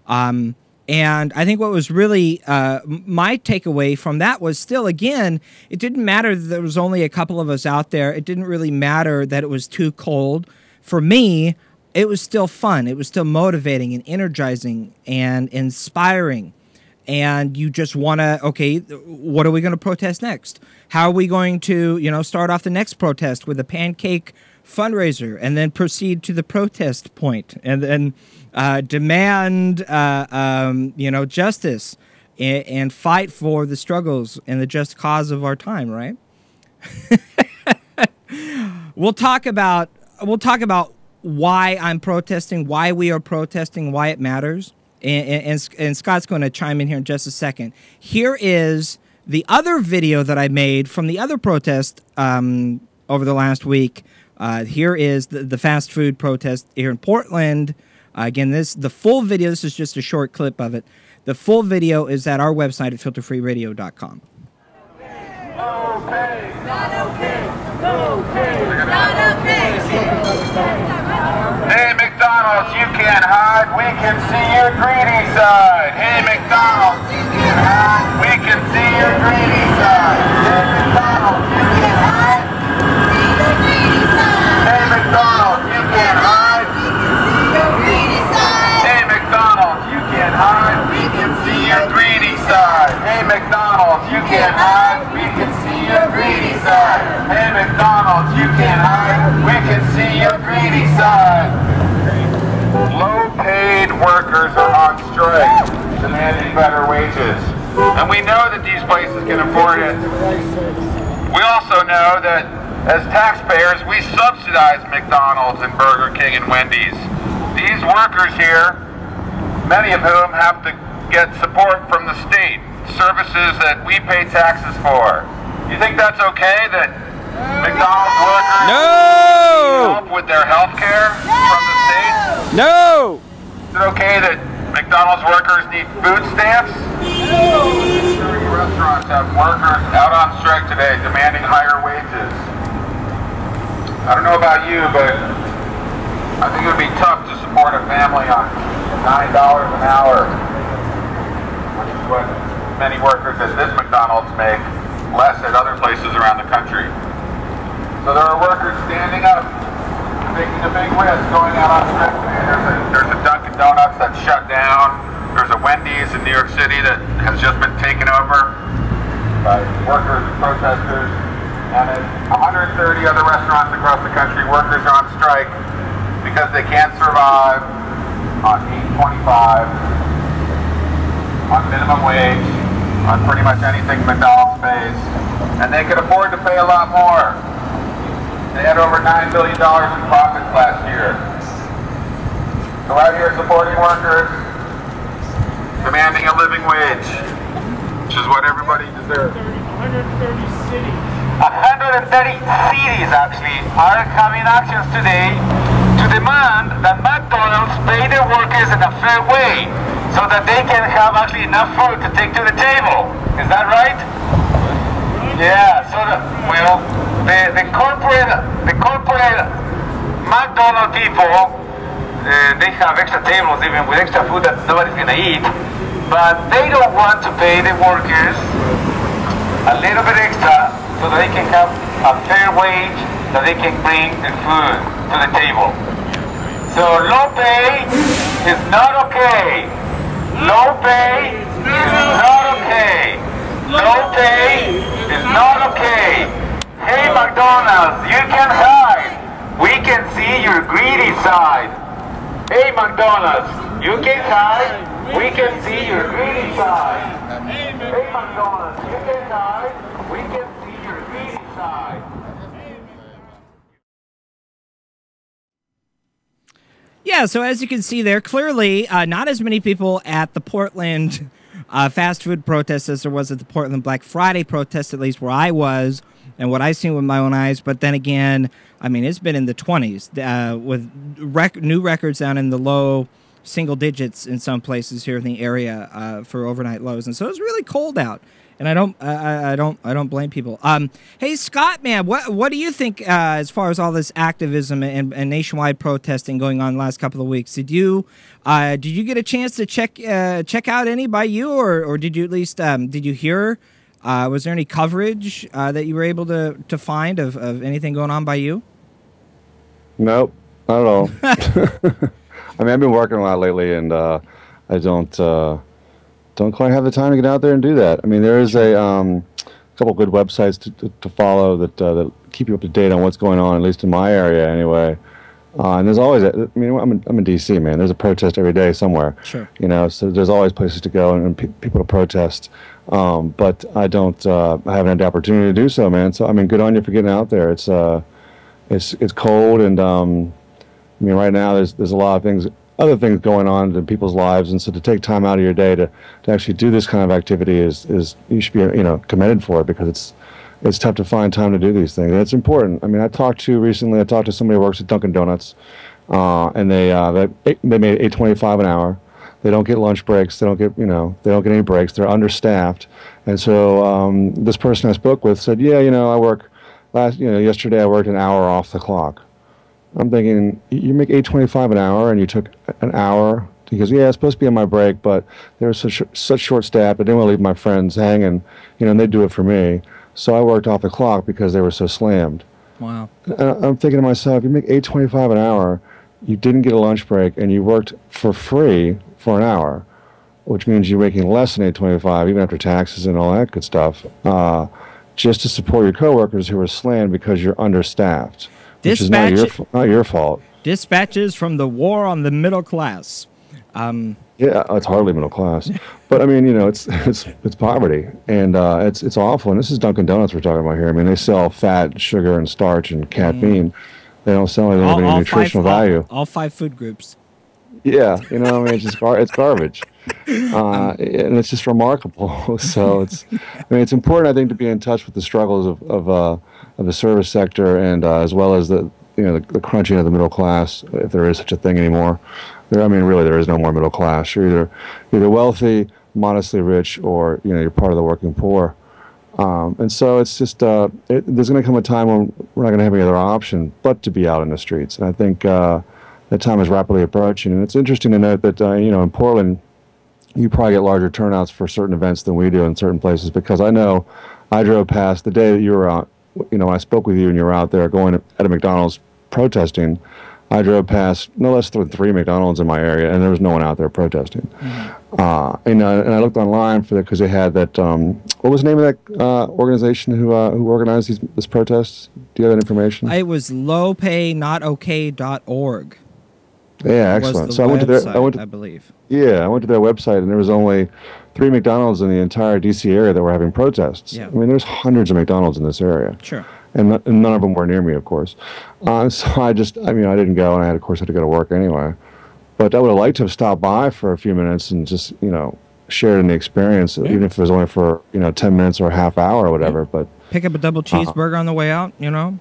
And I think what was really my takeaway from that was still, again, it didn't matter that there was only a couple of us out there. It didn't really matter that it was too cold. For me, it was still fun. It was still motivating and energizing and inspiring. And you just want to, okay, what are we going to protest next? How are we going to, start off the next protest with a pancake fundraiser and then proceed to the protest point and then demand, justice and fight for the struggles and the just cause of our time, right? We'll talk about why I'm protesting, why we are protesting, why it matters. And Scott's going to chime in here in just a second. Here is The other video that I made from the other protest over the last week, here is the fast food protest here in Portland. Again, the full video, this is just a short clip of it. The full video is at our website at filterfreeradio.com. Hey, McDonald's, you can't hide. We can see your greedy side. Hey, McDonald's, you can't hide. We can see your greedy side. Hey, McDonald's, you can't hide. See the greedy side. Hey, McDonald's, you can't hide. We can see your greedy side. Hey, McDonald's, you can't hide. We can see your greedy side. Hey, McDonald's, you can't hide. We can see your greedy side. Hey, McDonald's, you can't hide. We can see your greedy side. Low-paid workers are on strike, demanding better wages. And we know that these places can afford it. We also know that as taxpayers, we subsidize McDonald's and Burger King and Wendy's. These workers here, many of whom have to get support from the state, services that we pay taxes for. You think that's okay that McDonald's workers need help with their health care from the state? No! Is it okay that McDonald's workers need food stamps? 30 restaurants have workers out on strike today demanding higher wages. I don't know about you, but I think it would be tough to support a family on $9 an hour, which is what many workers at this McDonald's make, less at other places around the country. So there are workers standing up, taking a big risk, going out on strike today. There's a Dunkin' Donuts that's shut down. There's a Wendy's in New York City that has just been taken over by workers and protesters. And at 130 other restaurants across the country, workers are on strike because they can't survive on $8.25, on minimum wage, on pretty much anything McDonald's pays. And they could afford to pay a lot more. They had over $9 billion in profits last year. So out here supporting workers, demanding a living wage, which is what everybody deserves. 130 cities. 130 cities actually are having actions today to demand that McDonald's pay their workers in a fair way so that they can have actually enough food to take to the table. Is that right? Yeah, so the corporate McDonald's people, they have extra tables even with extra food that nobody's gonna eat, but they don't want to pay the workers a little bit extra so that they can have a fair wage that they can bring the food to the table. So low pay is not okay. Low pay is not okay. Low pay is not okay. Hey McDonald's, you can hide. We can see your greedy side. Hey McDonald's, you can hide. We can see your greedy side. Hey McDonald's, you can hide. We can see your greedy side. Yeah, so as you can see there, clearly not as many people at the Portland fast food protest as there was at the Portland Black Friday protest, at least where I was, and what I've seen with my own eyes. But then again, I mean, it's been in the 20s with new records down in the low single digits in some places here in the area for overnight lows, and so it's really cold out. And I don't blame people. Hey Scott, man, what do you think as far as all this activism and nationwide protesting going on the last couple of weeks? Did you get a chance to check out any by you, or did you at least did you hear? Was there any coverage that you were able to find of anything going on by you? Nope, not at all. I mean, I've been working a lot lately, and I don't quite have the time to get out there and do that. I mean, there is a couple good websites to follow that keep you up to date on what's going on, at least in my area anyway. And there's always, I mean, I'm in D.C., man. There's a protest every day somewhere. Sure. You know, so there's always places to go and people to protest. But I haven't had the opportunity to do so, man. So I mean, good on you for getting out there. It's cold, and I mean, right now there's a lot of things other things going on in people's lives, and so to take time out of your day to actually do this kind of activity is you should be commended for it, because it's tough to find time to do these things. And it's important. I mean, I talked to somebody who works at Dunkin' Donuts, and they made $8.25 an hour. They don't get lunch breaks. They don't get any breaks. They're understaffed, and so this person I spoke with said, "Yeah, I work yesterday I worked an hour off the clock." I'm thinking, you make $8.25 an hour, and you took an hour. He goes, "Yeah, it's supposed to be on my break, but they were such short staff. I didn't want to leave my friends hanging, and they'd do it for me. So I worked off the clock because they were so slammed." Wow. And I'm thinking to myself, you make $8.25 an hour, you didn't get a lunch break, and you worked for free for an hour, which means you're making less than $8.25, even after taxes and all that good stuff, just to support your coworkers who are slammed because you're understaffed, which is not your fault. Dispatches from the war on the middle class. Yeah, it's hardly middle class, but I mean, it's poverty, and it's awful. And this is Dunkin' Donuts we're talking about here. I mean, they sell fat, sugar, and starch and caffeine. They don't sell anything of any nutritional value. All 5 food groups. Yeah, I mean, it's garbage, and it's just remarkable. So it's important, I think, to be in touch with the struggles of the service sector, and as well as the crunching of the middle class, if there is such a thing anymore. Really, there is no more middle class. You're either wealthy, modestly rich, or you're part of the working poor. And so it's just there's going to come a time when we're not going to have any other option but to be out in the streets. And I think that time is rapidly approaching. And it's interesting to note that in Portland, you probably get larger turnouts for certain events than we do in certain places, because I know I drove past the day that you were out. When I spoke with you and you were out there going at a McDonald's protesting. I drove past no less than 3 McDonald's in my area, and there was no one out there protesting. Mm-hmm. And I looked online for that, because they had that. What was the name of that organization who organized this protest? Do you have that information? It was lowpaynotok.org. Yeah, excellent. So I went to their. I believe. Yeah, I went to their website, and there was only 3 McDonald's in the entire D.C. area that were having protests. Yeah. I mean, there's hundreds of McDonald's in this area. Sure. And none of them were near me, of course. So I didn't go, and I had to go to work anyway. But I would have liked to have stopped by for a few minutes and just, shared in the experience, even if it was only for, 10 minutes or a half hour or whatever. But pick up a double cheeseburger on the way out,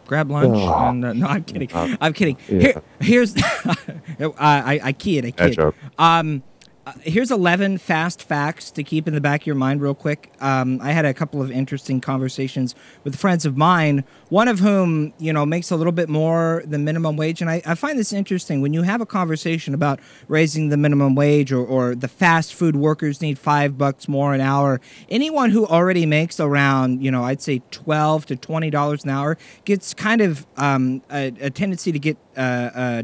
grab lunch. And, no, I'm kidding. I'm kidding. Yeah. Here's, I kid. Joke. Here's 11 fast facts to keep in the back of your mind real quick. I had a couple of interesting conversations with friends of mine, one of whom, makes a little bit more than minimum wage. And I find this interesting. When you have a conversation about raising the minimum wage or the fast food workers need $5 more an hour, anyone who already makes around, I'd say $12 to $20 an hour gets kind of a tendency to get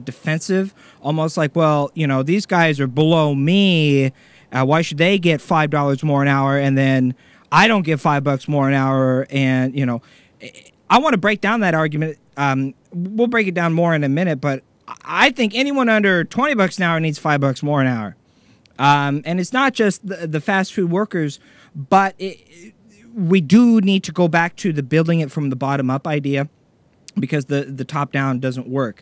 defensive, almost like, well, these guys are below me. Why should they get $5 more an hour and then I don't get $5 more an hour? And I want to break down that argument. We'll break it down more in a minute, but I think anyone under $20 an hour needs $5 more an hour. And it's not just the fast food workers, but we do need to go back to the building it from the bottom up idea, because the top down doesn't work.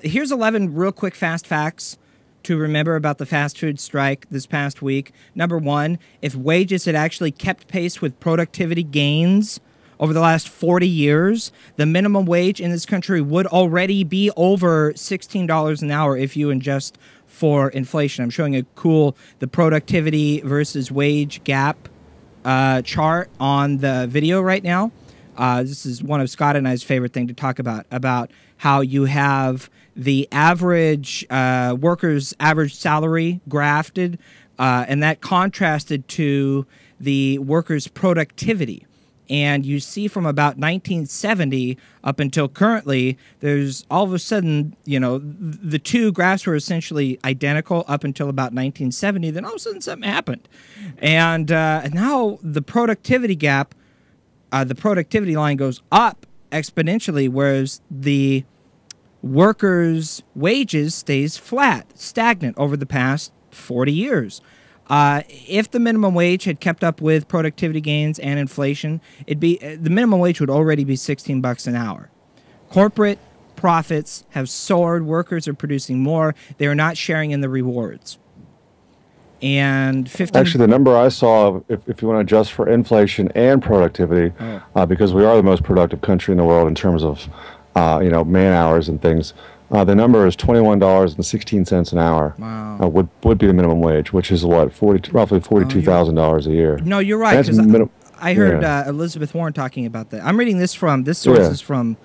Here's 11 real quick fast facts to remember about the fast food strike this past week. Number 1, if wages had actually kept pace with productivity gains over the last 40 years, the minimum wage in this country would already be over $16 an hour if you adjust for inflation. I'm showing the productivity versus wage gap chart on the video right now. This is one of Scott and I's favorite thing to talk about how you have the average worker's average salary graphed, and that contrasted to the worker's productivity. And you see from about 1970 up until currently, there's all of a sudden, the two graphs were essentially identical up until about 1970. Then all of a sudden something happened. And now the productivity gap, the productivity line goes up exponentially, whereas the workers' wages stays flat, stagnant over the past 40 years. If the minimum wage had kept up with productivity gains and inflation, the minimum wage would already be $16 an hour. Corporate profits have soared. Workers are producing more. They are not sharing in the rewards. And Actually, the number I saw, if you want to adjust for inflation and productivity, because we are the most productive country in the world in terms of, man hours and things, the number is $21.16 an hour. Wow. Would be the minimum wage, which is what, roughly $42,000 a year. No, you're right. Because I heard Elizabeth Warren talking about that. I'm reading this this source is from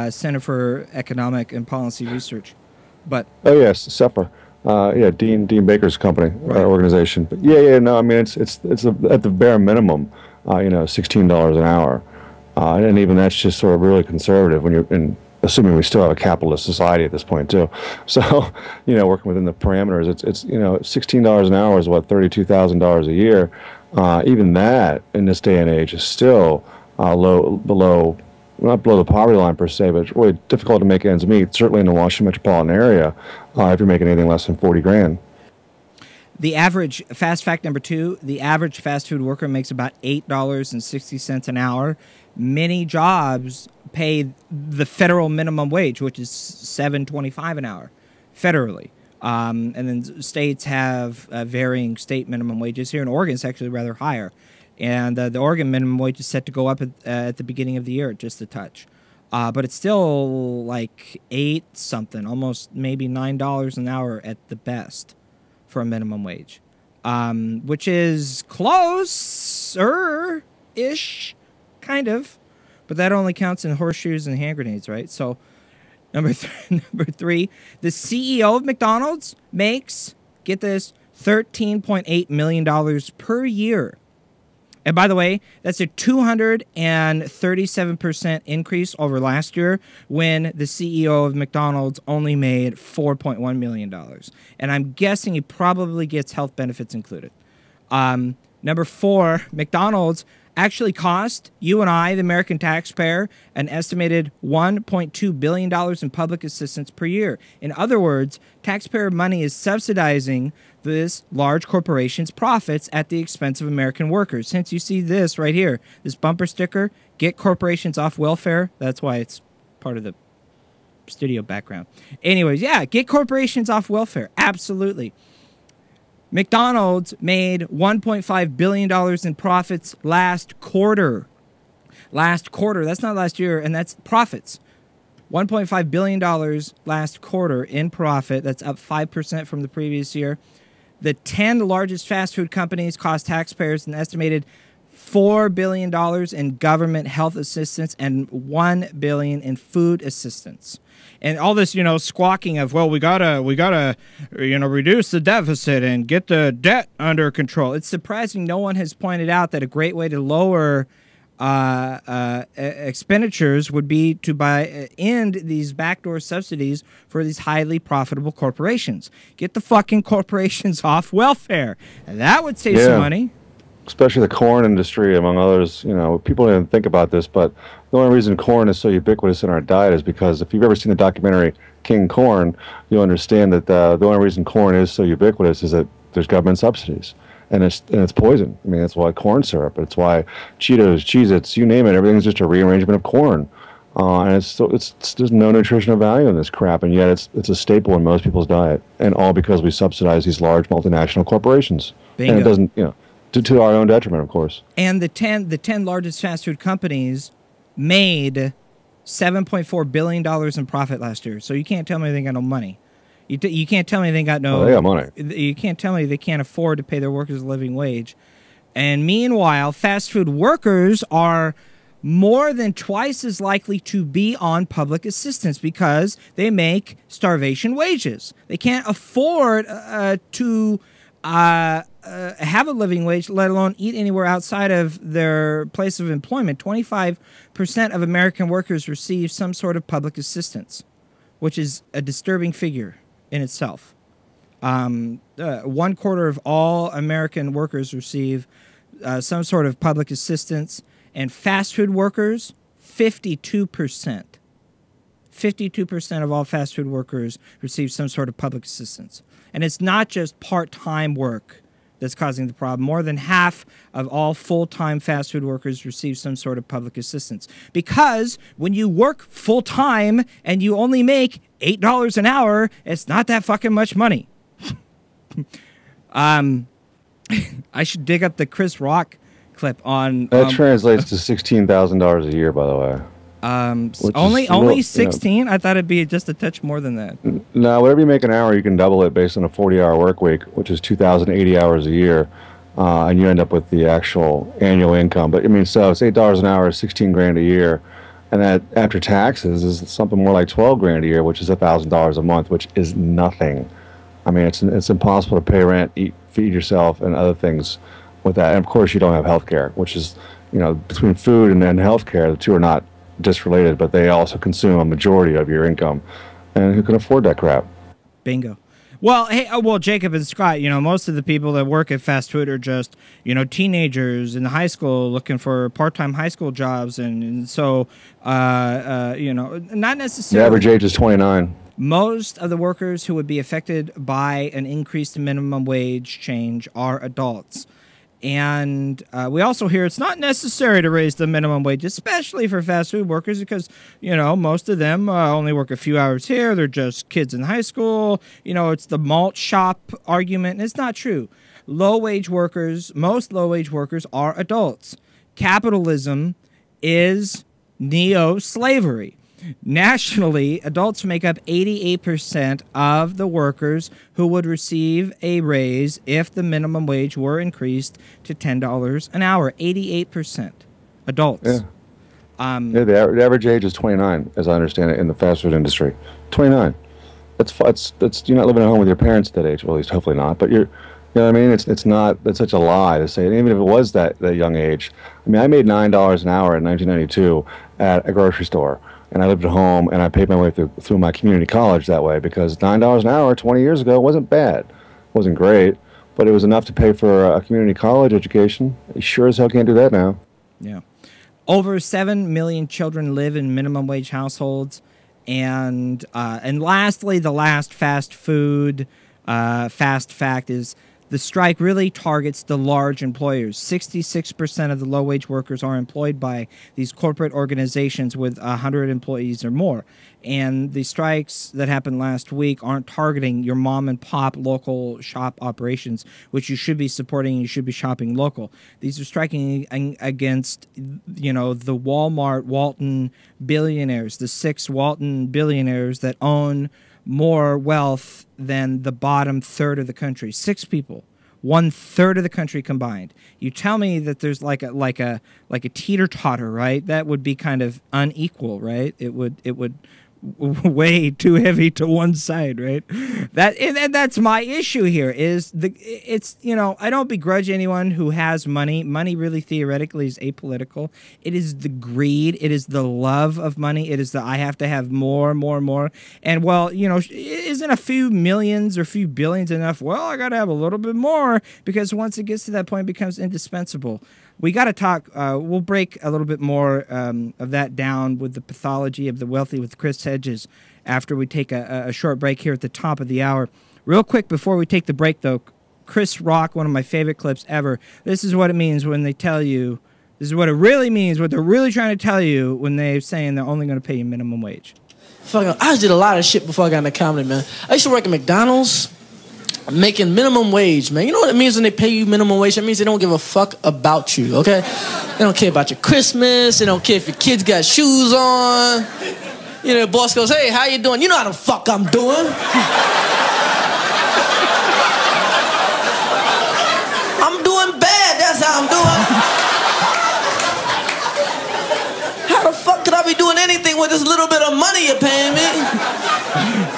Center for Economic and Policy Research. But yes, FFR. Dean Baker's company, organization. But no, I mean it's at the bare minimum, $16 an hour, and even that's just sort of really conservative when you're assuming we still have a capitalist society at this point too. So, working within the parameters, it's $16 an hour is what, $32,000 a year. Even that in this day and age is still not below the poverty line per se, but it's really difficult to make ends meet, certainly in the Washington metropolitan area, if you're making anything less than $40,000. The average, fast fact number 2, the average fast food worker makes about $8.60 an hour. Many jobs pay the federal minimum wage, which is $7.25 an hour, federally. And then states have varying state minimum wages. Here in Oregon, it's actually rather higher. And the Oregon minimum wage is set to go up at the beginning of the year, just a touch. But it's still like 8-something, almost maybe $9 an hour at the best for a minimum wage, which is closer-ish, kind of. But that only counts in horseshoes and hand grenades, right? So number 3, the CEO of McDonald's makes, get this, $13.8 million per year. And by the way, that's a 237% increase over last year when the CEO of McDonald's only made $4.1 million. And I'm guessing he probably gets health benefits included. Number 4, McDonald's actually cost you and I, the American taxpayer, an estimated $1.2 billion in public assistance per year. In other words, taxpayer money is subsidizing this large corporation's profits at the expense of American workers. Hence, you see this right here, this bumper sticker, get corporations off welfare. That's why it's part of the studio background. Anyways, yeah, get corporations off welfare. Absolutely. McDonald's made $1.5 billion in profits last quarter. Last quarter. That's not last year, and that's profits. $1.5 billion last quarter in profit. That's up 5% from the previous year. The 10 largest fast food companies cost taxpayers an estimated $4 billion in government health assistance and $1 billion in food assistance. And all this, squawking of, well, we gotta, reduce the deficit and get the debt under control. It's surprising no one has pointed out that a great way to lower expenditures would be to end these backdoor subsidies for these highly profitable corporations. Get the fucking corporations off welfare. And that would save some money. Especially the corn industry, among others. People didn't think about this, but the only reason corn is so ubiquitous in our diet is because if you've ever seen the documentary King Corn, you'll understand that the only reason corn is so ubiquitous is that there's government subsidies. And it's poison. I mean, that's why corn syrup. It's why Cheetos, Cheez-Its, you name it, everything's just a rearrangement of corn. And there's no nutritional value in this crap, and yet it's a staple in most people's diet, and all because we subsidize these large multinational corporations. Bingo. And it doesn't, to our own detriment, of course. And the 10 largest fast food companies made $7.4 billion in profit last year. So you can't tell me they got no money. You can't tell me they got no... they got money. You can't tell me they can't afford to pay their workers a living wage. And meanwhile, fast food workers are more than twice as likely to be on public assistance because they make starvation wages. They can't afford to have a living wage, let alone eat anywhere outside of their place of employment. 25% of American workers receive some sort of public assistance, which is a disturbing figure in itself. 1/4 of all American workers receive some sort of public assistance, and fast food workers, 52%. 52% of all fast food workers receive some sort of public assistance. And it's not just part-time work that's causing the problem. More than half of all full-time fast food workers receive some sort of public assistance. Because when you work full-time and you only make $8 an hour, it's not that fucking much money. I should dig up the Chris Rock clip on... That translates to $16,000 a year, by the way. Only 16? I thought it'd be just a touch more than that. No, whatever you make an hour, you can double it based on a 40-hour work week, which is 2,080 hours a year, and you end up with the actual annual income. But I mean, so it's $8 an hour, 16 grand a year, and that after taxes is something more like 12 grand a year, which is $1,000 a month, which is nothing. I mean, it's impossible to pay rent, feed yourself, and other things with that. And of course, you don't have health care, which is, between food and health care, the two are not disrelated, but they also consume a majority of your income. And who can afford that crap? Bingo. Well, hey, Jacob and Scott, most of the people that work at fast food are just, teenagers in high school looking for part-time high school jobs. And so, not necessarily. The average age is 29. Most of the workers who would be affected by an increased minimum wage change are adults. And we also hear it's not necessary to raise the minimum wage, especially for fast food workers, because, most of them only work a few hours here. They're just kids in high school. It's the malt shop argument. And it's not true. Most low-wage workers are adults. Capitalism is neo-slavery. Nationally, adults make up 88% of the workers who would receive a raise if the minimum wage were increased to $10 an hour. 88% adults. Yeah. The average age is 29, as I understand it, in the fast food industry. 29. That's you're not living at home with your parents at that age. Well, at least hopefully not. But you know what I mean? It's such a lie to say. Even if it was that young age. I mean, I made $9 an hour in 1992 at a grocery store. And I lived at home, and I paid my way through my community college that way, because $9 an hour 20 years ago wasn't bad. It wasn't great, but it was enough to pay for a community college education. You sure as hell can't do that now. Yeah. Over 7 million children live in minimum wage households. And lastly, the last fast fact is the strike really targets the large employers. 66% of the low-wage workers are employed by these corporate organizations with 100 employees or more. And the strikes that happened last week aren't targeting your mom-and-pop local shop operations, which you should be supporting and you should be shopping local. These are striking against, the Walmart, Walton billionaires, the 6 Walton billionaires that own more wealth than the bottom third of the country. 6 people, 1/3 of the country combined. You tell me that there's like a teeter-totter, right? That would be kind of unequal, right? It would way too heavy to one side, right? And that's my issue here is I don't begrudge anyone who has money. Money really theoretically is apolitical. It is the greed. It is the love of money. It is the I have to have more. And isn't a few millions or a few billions enough? Well, I got to have a little bit more, because once it gets to that point, it becomes indispensable. We got to talk. We'll break a little bit more of that down with the pathology of the wealthy with Chris Hedges after we take a short break here at the top of the hour. Real quick before we take the break, though, Chris Rock, one of my favorite clips ever. This is what it means when they tell you. This is what it really means. What they're really trying to tell you when they're saying they're only going to pay you minimum wage. I just did a lot of shit before I got into comedy, man. I used to work at McDonald's. Making minimum wage, man. You know what it means when they pay you minimum wage? It means they don't give a fuck about you, okay? They don't care about your Christmas. They don't care if your kids got shoes on. The boss goes, hey, how you doing? You know how the fuck I'm doing. I'm doing bad. That's how I'm doing. How the fuck could I be doing anything with this little bit of money you're paying me?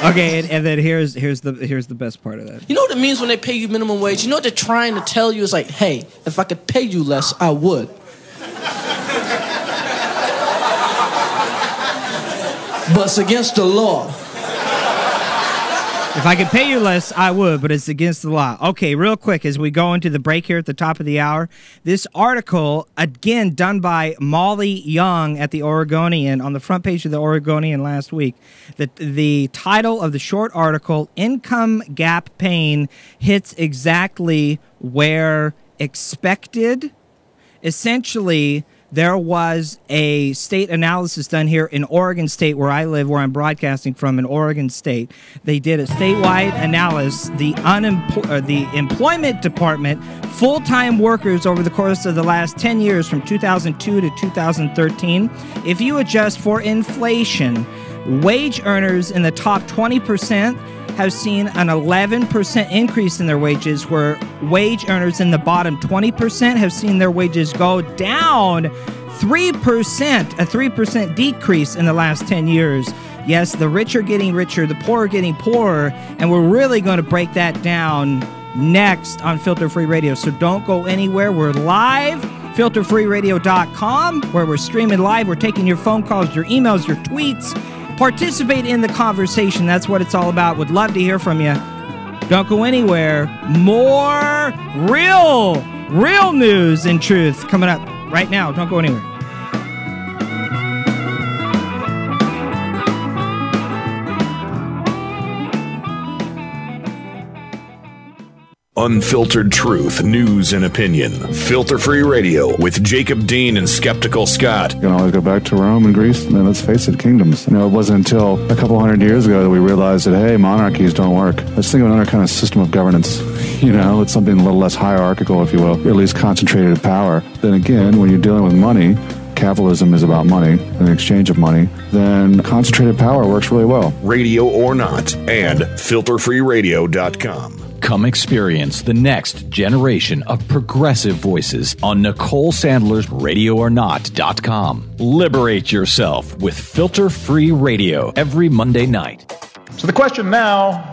Okay, and then here's the best part of that. You know what it means when they pay you minimum wage? You know what they're trying to tell you is like, hey, if I could pay you less, I would. But it's against the law. If I could pay you less, I would, but it's against the law. Okay, real quick, as we go into the break here at the top of the hour, this article, again, done by Molly Young at the Oregonian, on the front page of the Oregonian last week. The title of the short article, Income Gap Pain Hits Exactly Where Expected. Essentially, there was a state analysis done here in Oregon State, where I live, where I'm broadcasting from, in Oregon State. They did a statewide analysis. The employment department, full-time workers over the course of the last 10 years, from 2002 to 2013, if you adjust for inflation, wage earners in the top 20% have seen an 11% increase in their wages, where wage earners in the bottom 20% have seen their wages go down 3%, a 3% decrease in the last 10 years. Yes, the rich are getting richer, the poor are getting poorer, and we're really going to break that down next on Filter Free Radio. So don't go anywhere. We're live, filterfreeradio.com, where we're streaming live. We're taking your phone calls, your emails, your tweets. Participate in the conversation. That's what it's all about. Would love to hear from you. Don't go anywhere. More real news and truth coming up right now. Don't go anywhere. Unfiltered truth, news, and opinion. Filter Free Radio with Jacob Dean and Skeptical Scott. You can always go back to Rome and Greece, and let's face it, kingdoms. You know, it wasn't until a couple hundred years ago that we realized that, hey, monarchies don't work. Let's think of another kind of system of governance. You know, it's something a little less hierarchical, if you will, or at least concentrated power. Then again, when you're dealing with money, capitalism is about money, an exchange of money, then concentrated power works really well. Radio or not, and filterfreeradio.com. Come experience the next generation of progressive voices on Nicole Sandler's RadioOrNot.com. Liberate yourself with Filter Free Radio every Monday night. So the question now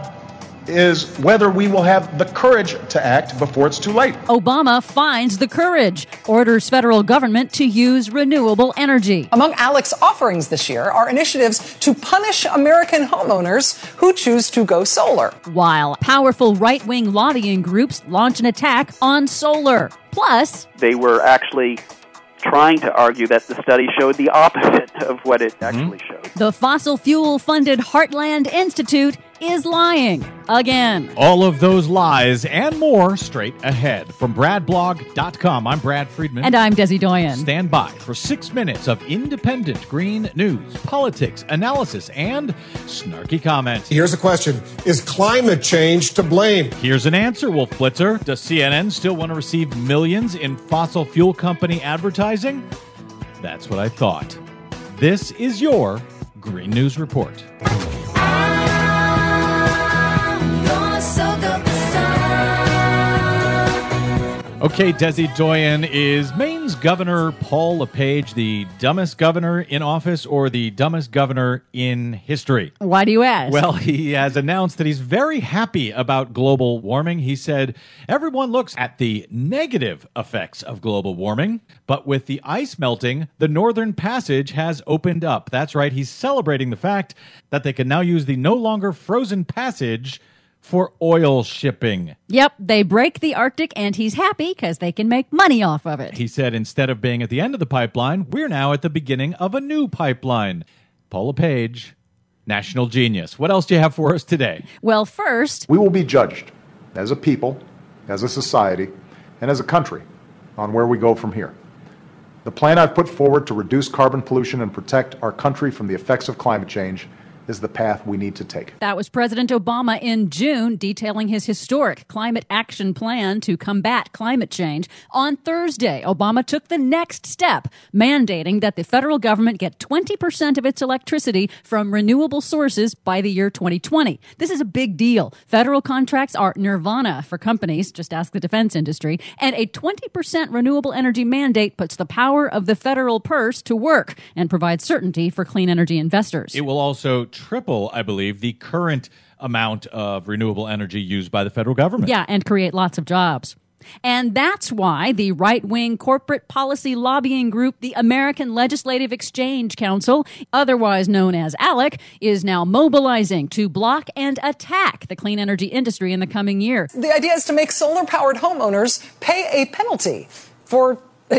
is whether we will have the courage to act before it's too late. Obama finds the courage, orders federal government to use renewable energy. Among ALEC's offerings this year are initiatives to punish American homeowners who choose to go solar. While powerful right-wing lobbying groups launch an attack on solar. Plus, they were actually trying to argue that the study showed the opposite of what it actually showed. The fossil fuel-funded Heartland Institute is lying again. All of those lies and more straight ahead. From BradBlog.com, I'm Brad Friedman. And I'm Desi Doyen. Stand by for 6 minutes of independent green news, politics, analysis, and snarky comments. Here's a question. Is climate change to blame? Here's an answer, Wolf Blitzer. Does CNN still want to receive millions in fossil fuel company advertising? That's what I thought. This is your Green News Report. Okay, Desi Doyen, is Maine's Governor Paul LePage the dumbest governor in office or the dumbest governor in history? Why do you ask? Well, he has announced that he's very happy about global warming. He said everyone looks at the negative effects of global warming, but with the ice melting, the Northern Passage has opened up. That's right, he's celebrating the fact that they can now use the no longer frozen passage for oil shipping. Yep, they break the Arctic, and he's happy because they can make money off of it. He said instead of being at the end of the pipeline, we're now at the beginning of a new pipeline. Paul LePage, national genius. What else do you have for us today? Well, first, we will be judged as a people, as a society, and as a country on where we go from here. The plan I've put forward to reduce carbon pollution and protect our country from the effects of climate change is the path we need to take. That was President Obama in June detailing his historic climate action plan to combat climate change. On Thursday, Obama took the next step, mandating that the federal government get 20% of its electricity from renewable sources by the year 2020. This is a big deal. Federal contracts are nirvana for companies, just ask the defense industry, and a 20% renewable energy mandate puts the power of the federal purse to work and provides certainty for clean energy investors. It will also triple, I believe, the current amount of renewable energy used by the federal government. Yeah, and create lots of jobs. And that's why the right-wing corporate policy lobbying group, the American Legislative Exchange Council, otherwise known as ALEC, is now mobilizing to block and attack the clean energy industry in the coming year. The idea is to make solar-powered homeowners pay a penalty for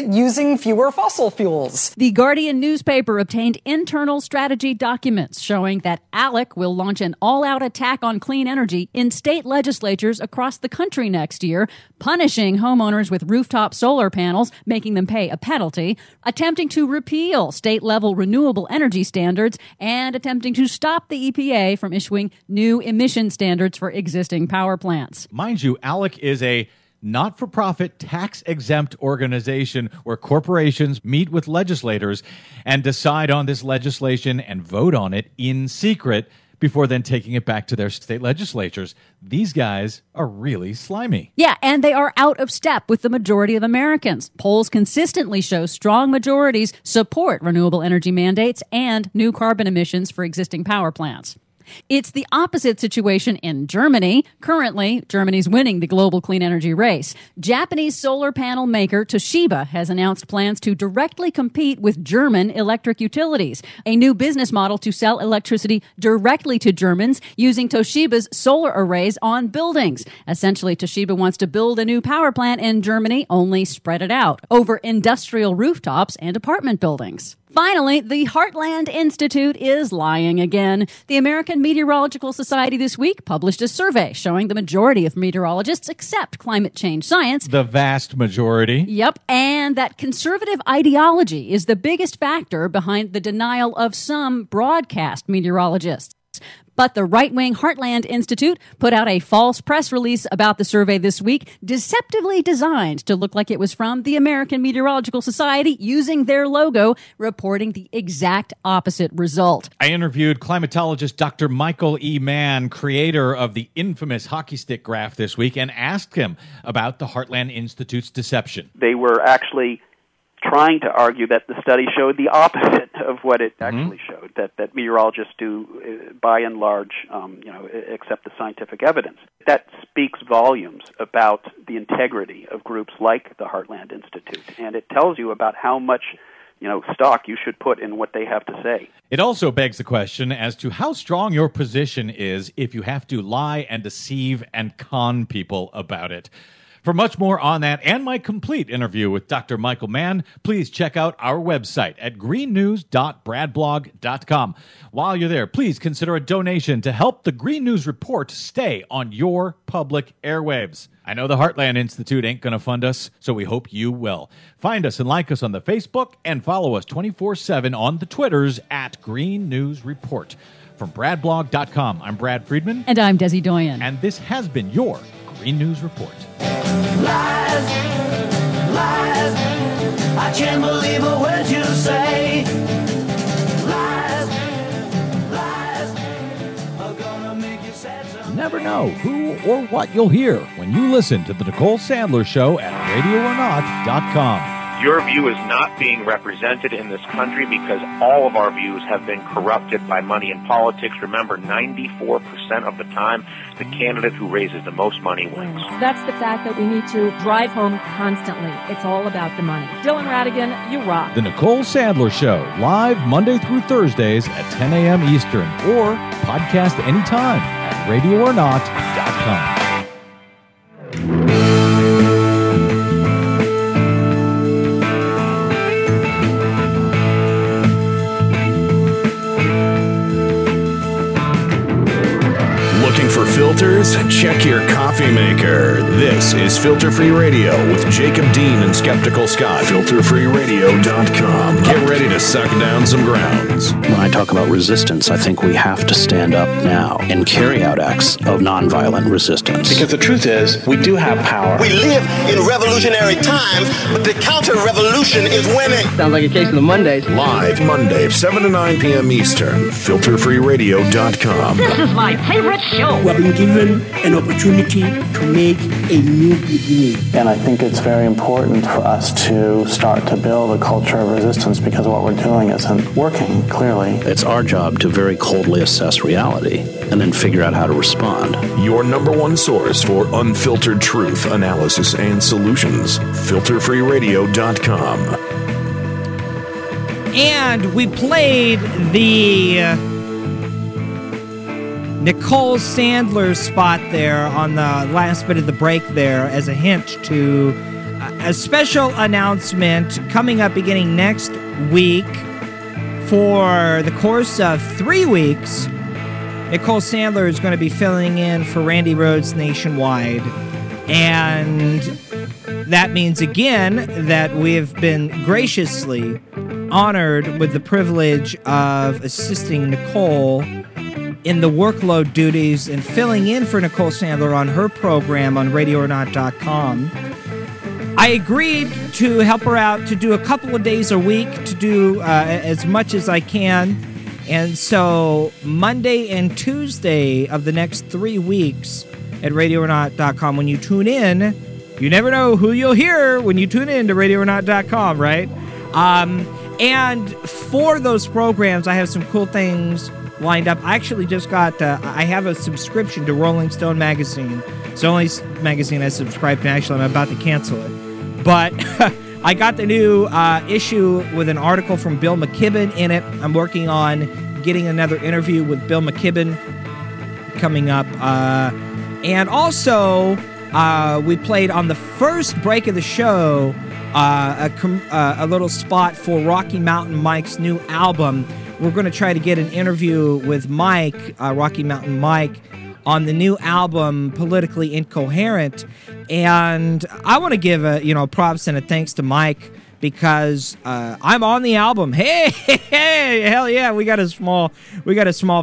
using fewer fossil fuels. The Guardian newspaper obtained internal strategy documents showing that ALEC will launch an all-out attack on clean energy in state legislatures across the country next year, punishing homeowners with rooftop solar panels, making them pay a penalty, attempting to repeal state-level renewable energy standards, and attempting to stop the EPA from issuing new emission standards for existing power plants. Mind you, ALEC is a not-for-profit, tax-exempt organization where corporations meet with legislators and decide on this legislation and vote on it in secret before then taking it back to their state legislatures. These guys are really slimy. Yeah, and they are out of step with the majority of Americans. Polls consistently show strong majorities support renewable energy mandates and new carbon emissions for existing power plants. It's the opposite situation in Germany. Currently, Germany's winning the global clean energy race. Japanese solar panel maker Toshiba has announced plans to directly compete with German electric utilities, a new business model to sell electricity directly to Germans using Toshiba's solar arrays on buildings. Essentially, Toshiba wants to build a new power plant in Germany, only spread it out over industrial rooftops and apartment buildings. Finally, the Heartland Institute is lying again. The American Meteorological Society this week published a survey showing the majority of meteorologists accept climate change science. The vast majority. Yep, and that conservative ideology is the biggest factor behind the denial of some broadcast meteorologists. But the right-wing Heartland Institute put out a false press release about the survey this week, deceptively designed to look like it was from the American Meteorological Society, using their logo, reporting the exact opposite result. I interviewed climatologist Dr. Michael E. Mann, creator of the infamous hockey stick graph this week, and asked him about the Heartland Institute's deception. They were actually trying to argue that the study showed the opposite of what it actually showed, that meteorologists do, by and large, accept the scientific evidence. That speaks volumes about the integrity of groups like the Heartland Institute, and it tells you about how much stock you should put in what they have to say. It also begs the question as to how strong your position is if you have to lie and deceive and con people about it. For much more on that and my complete interview with Dr. Michael Mann, please check out our website at greennews.bradblog.com. While you're there, please consider a donation to help the Green News Report stay on your public airwaves. I know the Heartland Institute ain't going to fund us, so we hope you will. Find us and like us on the Facebook and follow us 24/7 on the Twitters at Green News Report. From bradblog.com, I'm Brad Friedman. And I'm Desi Doyen. And this has been your Green News Report. Lies, lies, I can't believe a word you say. Lies, lies, are gonna make you sad someday. You never know who or what you'll hear when you listen to The Nicole Sandler Show at RadioOrNot.com. Your view is not being represented in this country because all of our views have been corrupted by money and politics. Remember, 94% of the time, the candidate who raises the most money wins. That's the fact that we need to drive home constantly. It's all about the money. Dylan Ratigan, you rock. The Nicole Sandler Show, live Monday through Thursdays at 10 a.m. Eastern, or podcast anytime at RadioOrNot.com. For filters? Check your coffee maker. This is Filter Free Radio with Jacob Dean and Skeptical Scott. FilterFreeRadio.com. Get ready to suck down some grounds. When I talk about resistance, I think we have to stand up now and carry out acts of nonviolent resistance. Because the truth is, we do have power. We live in revolutionary times, but the counter-revolution is winning. Sounds like a case of the Mondays. Live Monday, 7 to 9 p.m. Eastern. FilterFreeRadio.com. This is my favorite show. We have been given an opportunity to make a new beginning. And I think it's very important for us to start to build a culture of resistance because what we're doing isn't working, clearly. It's our job to very coldly assess reality and then figure out how to respond. Your number one source for unfiltered truth, analysis, and solutions. FilterFreeRadio.com. And we played the Nicole Sandler spot there on the last bit of the break there as a hint to a special announcement coming up beginning next week. For the course of 3 weeks, Nicole Sandler is going to be filling in for Randy Rhoads nationwide. And that means, again, that we have been graciously honored with the privilege of assisting Nicole in the workload duties and filling in for Nicole Sandler on her program on RadioOrNot.com. I agreed to help her out to do a couple of days a week, to do as much as I can. And so Monday and Tuesday of the next 3 weeks at RadioOrNot.com, when you tune in, you never know who you'll hear when you tune in to RadioOrNot.com, right? And for those programs, I have some cool things lined up. I actually just got, I have a subscription to Rolling Stone magazine. It's the only magazine I subscribe to. Actually, I'm about to cancel it. But I got the new issue with an article from Bill McKibben in it. I'm working on getting another interview with Bill McKibben coming up. And also, we played on the first break of the show a little spot for Rocky Mountain Mike's new album. We're going to try to get an interview with Mike, Rocky Mountain Mike, on the new album, Politically Incoherent. And I want to give props and a thanks to Mike because I'm on the album. Hey, hell yeah, we got a small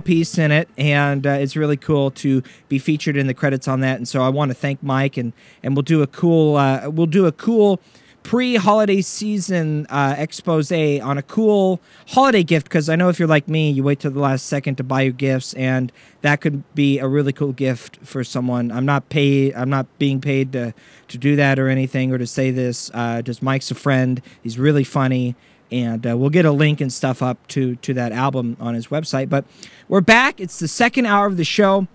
piece in it, and it's really cool to be featured in the credits on that. And so I want to thank Mike, and we'll do a cool pre-holiday season expose on a cool holiday gift, because I know if you're like me, you wait till the last second to buy your gifts, and that could be a really cool gift for someone. I'm not being paid to do that or anything, or to say this. Just Mike's a friend. He's really funny, and we'll get a link and stuff up to that album on his website. But we're back. It's the second hour of the show.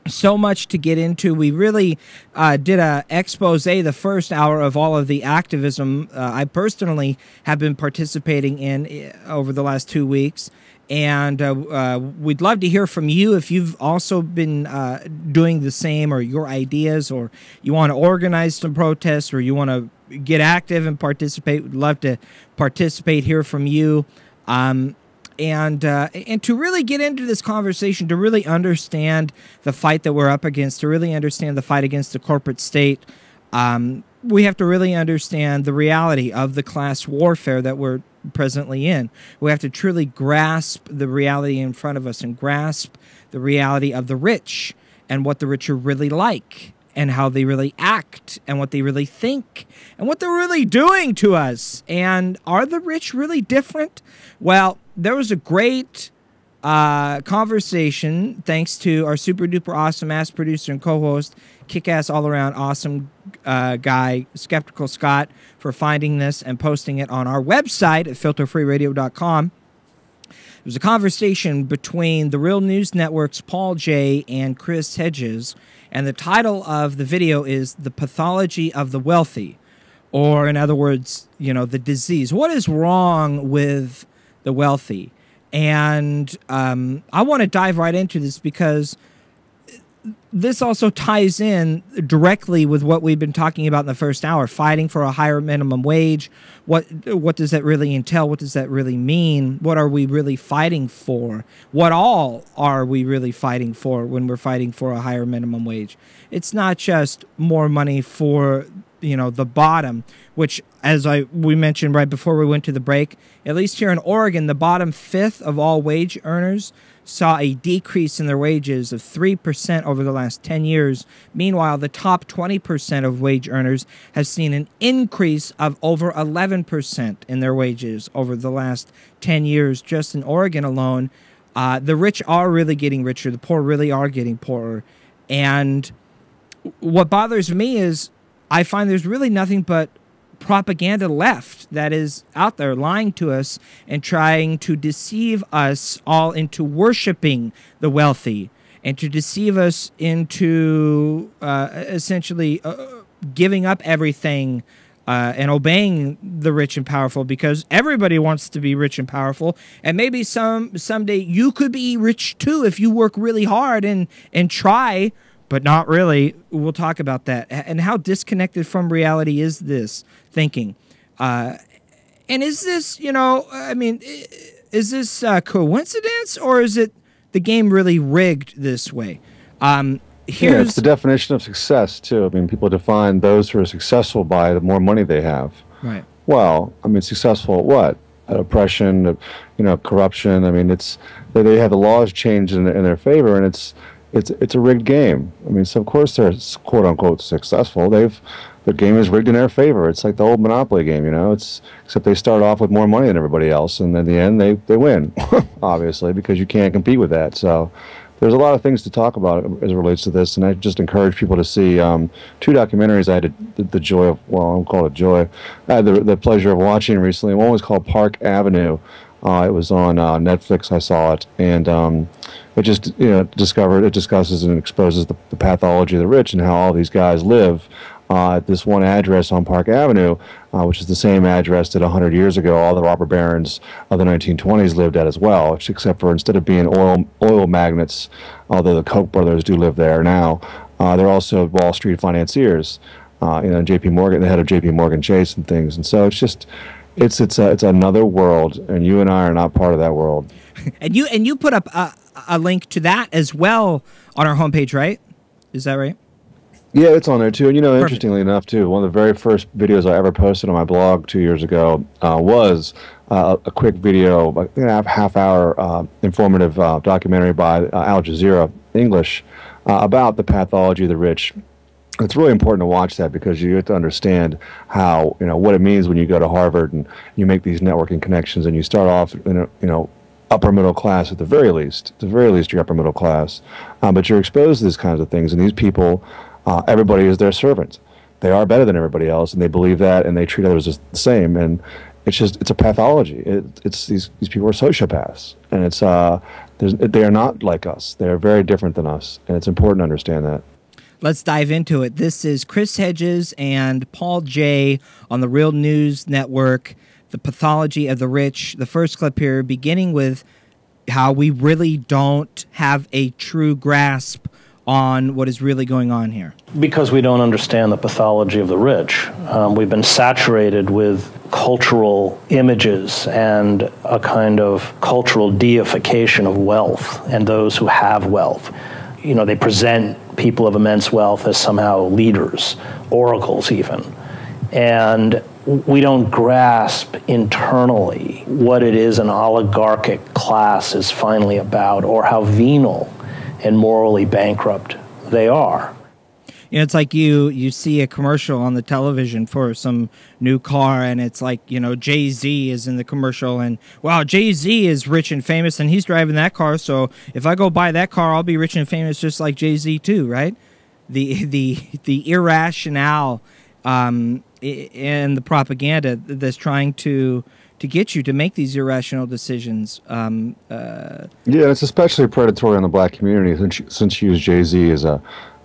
So much to get into. We really did a expose, the first hour, of all of the activism I personally have been participating in over the last 2 weeks. And we'd love to hear from you if you've also been doing the same, or your ideas, or you want to organize some protests, or you want to get active and participate. We'd love to participate, hear from you. And to really get into this conversation, to really understand the fight that we're up against, to really understand the fight against the corporate state, we have to really understand the reality of the class warfare that we're presently in. We have to truly grasp the reality in front of us, and grasp the reality of the rich, and what the rich are really like, and how they really act, and what they really think, and what they're really doing to us. And are the rich really different? Well, there was a great conversation, thanks to our super duper awesome ass producer and co-host, kick-ass all-around awesome guy, Skeptical Scott, for finding this and posting it on our website at filterfreeradio.com. It was a conversation between the Real News Network's Paul Jay and Chris Hedges, and the title of the video is The Pathology of the Wealthy, or in other words, the disease. What is wrong with the wealthy? And I want to dive right into this, because this also ties in directly with what we've been talking about in the first hour, fighting for a higher minimum wage. What does that really entail? What does that really mean? What are we really fighting for? What all are we really fighting for when we're fighting for a higher minimum wage? It's not just more money for the bottom, which, as we mentioned right before we went to the break, at least here in Oregon, the bottom fifth of all wage earners saw a decrease in their wages of 3% over the last 10 years. Meanwhile, the top 20% of wage earners have seen an increase of over 11% in their wages over the last 10 years. Just in Oregon alone, the rich are really getting richer. The poor really are getting poorer. And what bothers me is I find there's really nothing but propaganda left that is out there lying to us and trying to deceive us all into worshiping the wealthy and to deceive us into essentially giving up everything and obeying the rich and powerful, because everybody wants to be rich and powerful, and maybe someday you could be rich too if you work really hard and try, but not really. We'll talk about that and how disconnected from reality is this thinking. And is this, is this coincidence, or is it the game really rigged this way? It's the definition of success, too. I mean, people define those who are successful by the more money they have. Right. Well, I mean, successful at what? At oppression, corruption. I mean, they have the laws changed in their favor, and it's a rigged game. I mean, so of course they're quote unquote successful. The game is rigged in their favor. It's like the old Monopoly game, except they start off with more money than everybody else, and in the end they win, obviously, because you can't compete with that. So there's a lot of things to talk about as it relates to this, and I just encourage people to see 2 documentaries I had the joy of, well, I don't call it joy, I had the pleasure of watching recently. One was called Park Avenue. It was on Netflix. I saw it, and it just discusses and exposes the pathology of the rich and how all these guys live at this one address on Park Avenue, which is the same address that 100 years ago all the robber barons of the 1920s lived at as well, except for instead of being oil magnates, although the Koch brothers do live there now, they're also Wall Street financiers, J.P. Morgan, the head of J.P. Morgan Chase and things, and so it's just it's another world, and you and I are not part of that world. And you put up a link to that as well on our homepage, right? Is that right? Yeah, it's on there too. And Perfect. Interestingly enough too, one of the very first videos I ever posted on my blog 2 years ago was a quick video, I think a half-hour informative documentary by Al Jazeera English about the pathology of the rich. It's really important to watch that because you have to understand how, what it means when you go to Harvard and you make these networking connections and you start off in upper middle class at the very least. At the very least, you're upper middle class. But you're exposed to these kinds of things, and these people, everybody is their servant. They are better than everybody else, and they believe that, and they treat others as the same. And it's a pathology. It's these people are sociopaths, and they are not like us. They are very different than us, and it's important to understand that. Let's dive into it. This is Chris Hedges and Paul Jay on the Real News Network, The Pathology of the Rich. The first clip here, beginning with how we really don't have a true grasp on what is really going on here. Because we don't understand the pathology of the rich. We've been saturated with cultural images and a kind of cultural deification of wealth and those who have wealth. They present people of immense wealth as somehow leaders, oracles even. And we don't grasp internally what it is an oligarchic class is finally about, or how venal and morally bankrupt they are. It's like you see a commercial on the television for some new car, and it's like, Jay-Z is in the commercial, and wow, Jay-Z is rich and famous, and he's driving that car, so if I go buy that car, I'll be rich and famous just like Jay-Z too, right? The irrationale and the propaganda that's trying to get you to make these irrational decisions. Yeah, it's especially predatory on the black community since you use Jay-Z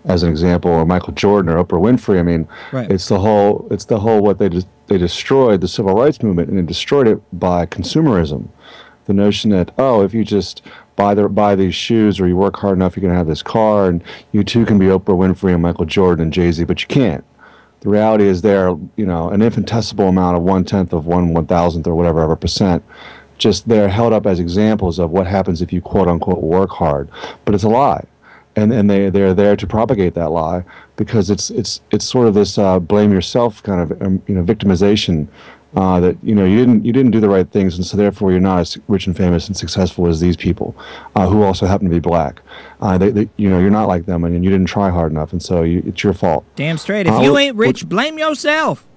as an example, or Michael Jordan or Oprah Winfrey. I mean, right. It's the whole what they destroyed the civil rights movement, and they destroyed it by consumerism. The notion that, if you just buy these shoes or you work hard enough, you're going to have this car, and you too can be Oprah Winfrey and Michael Jordan and Jay-Z, but you can't. The reality is they're, an infinitesimal amount of 1/10 of 1/1000th or whatever of a percent. Just they're held up as examples of what happens if you quote unquote work hard, but it's a lie. And they're there to propagate that lie because it's sort of this blame yourself kind of victimization that you didn't do the right things, and so therefore you're not as rich and famous and successful as these people who also happen to be black. You're not like them, and you didn't try hard enough, and so it's your fault. Damn straight. If you ain't rich, blame yourself.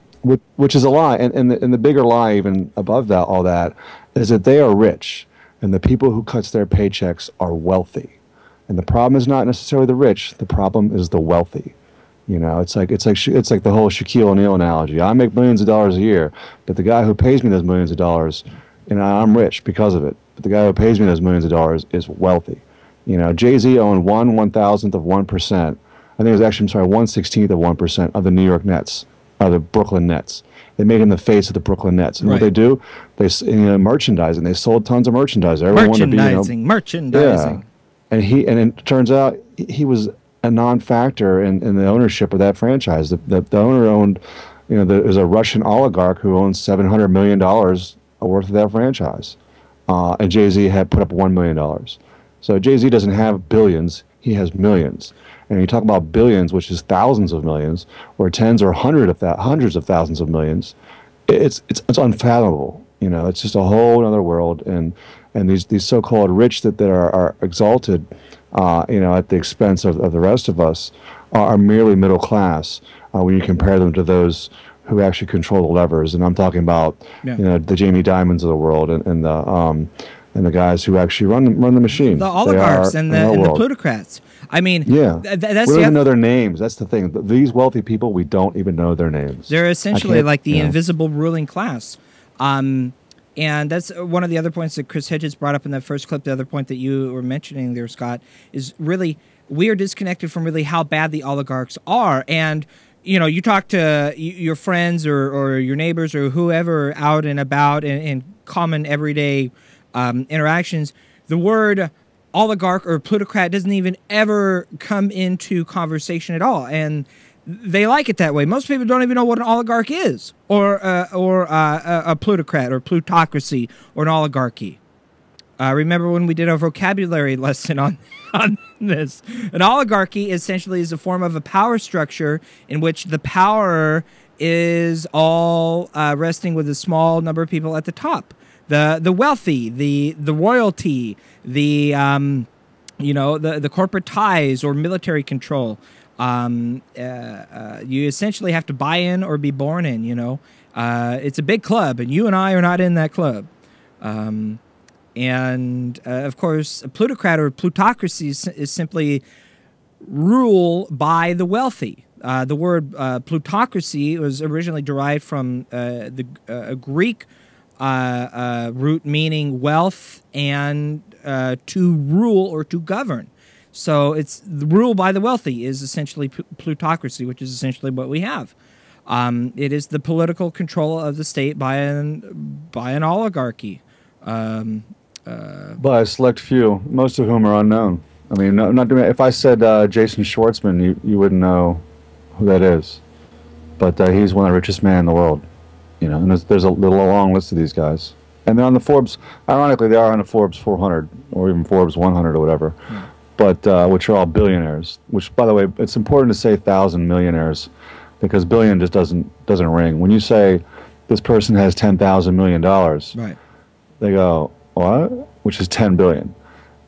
Which is a lie, and the bigger lie even above that all that is that they are rich, and the people who cuts their paychecks are wealthy. And the problem is not necessarily the rich. The problem is the wealthy. It's like the whole Shaquille O'Neal analogy. I make millions of dollars a year, but the guy who pays me those millions of dollars, I'm rich because of it. But the guy who pays me those millions of dollars is wealthy. You know, Jay-Z owned 1/1000th of 1%. I think it was actually, 1/16th of 1% of the New York Nets, of the Brooklyn Nets. They made him the face of the Brooklyn Nets. And what they do, they merchandising. They sold tons of merchandise. Merchandising. Yeah. And it turns out he was a non-factor in the ownership of that franchise. The owner owned, there's a Russian oligarch who owns $700 million worth of that franchise. And Jay-Z had put up $1 million. So Jay-Z doesn't have billions, he has millions. And you talk about billions, which is thousands of millions, or tens or hundreds of thousands of millions, it's unfathomable. It's just a whole other world. And these so-called rich that are exalted, at the expense of the rest of us, are merely middle class when you compare them to those who actually control the levers. And I'm talking about, the Jamie Dimons of the world and the guys who actually run the machine. The oligarchs and the plutocrats. I mean, we don't even know their names. That's the thing. These wealthy people, we don't even know their names. They're essentially like the invisible ruling class. And that's one of the other points that Chris Hedges brought up in that first clip. The other point that you were mentioning there, Scott, is really we are disconnected from really how bad the oligarchs are. And, you talk to your friends or your neighbors or whoever out and about in common everyday interactions, the word oligarch or plutocrat doesn't even ever come into conversation at all, and they like it that way. Most people don't even know what an oligarch is, or a plutocrat or plutocracy or an oligarchy. Remember when we did a vocabulary lesson on this? An oligarchy essentially is a form of a power structure in which the power is all resting with a small number of people at the top. The wealthy, the royalty, the corporate ties or military control. You essentially have to buy in or be born in. It's a big club, and you and I are not in that club. Of course, a plutocrat or plutocracy is simply rule by the wealthy. The word plutocracy was originally derived from a Greek root meaning wealth and to rule or to govern. So it's the rule by the wealthy is essentially plutocracy, which is essentially what we have. It is the political control of the state by an oligarchy. By a select few, most of whom are unknown. I mean, not doing. If I said Jason Schwartzman, you wouldn't know who that is. But he's one of the richest men in the world. And there's a long list of these guys. And they're on the Forbes, ironically, they are on the Forbes 400 or even Forbes 100 or whatever, but which are all billionaires, which, by the way, it's important to say 1,000 millionaires because billion just doesn't ring. When you say this person has $10,000 million, right? They go, what? Which is 10 billion.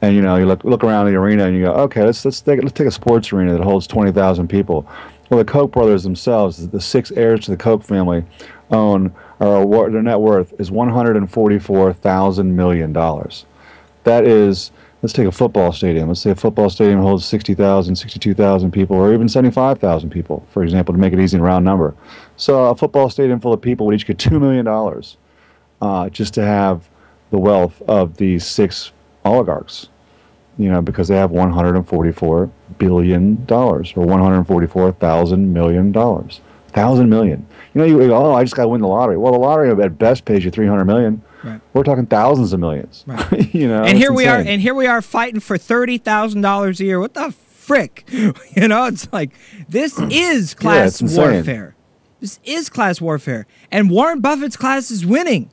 And, you look around the arena and you go, okay, let's take a sports arena that holds 20,000 people. Well, the Koch brothers themselves, the 6 heirs to the Koch family, their net worth is $144,000 million. That is, let's take a football stadium. Let's say a football stadium holds 60,000, 62,000 people, or even 75,000 people, for example, to make it easy and round number. So a football stadium full of people would each get $2 million just to have the wealth of these 6 oligarchs, because they have $144 billion or $144,000 million. 1,000 million. You go, I just got to win the lottery. Well, the lottery at best pays you $300 million. Right. We're talking thousands of millions. Right. And here we are. And here we are fighting for $30,000 a year. What the frick? It's like this is class warfare. This is class warfare, and Warren Buffett's class is winning.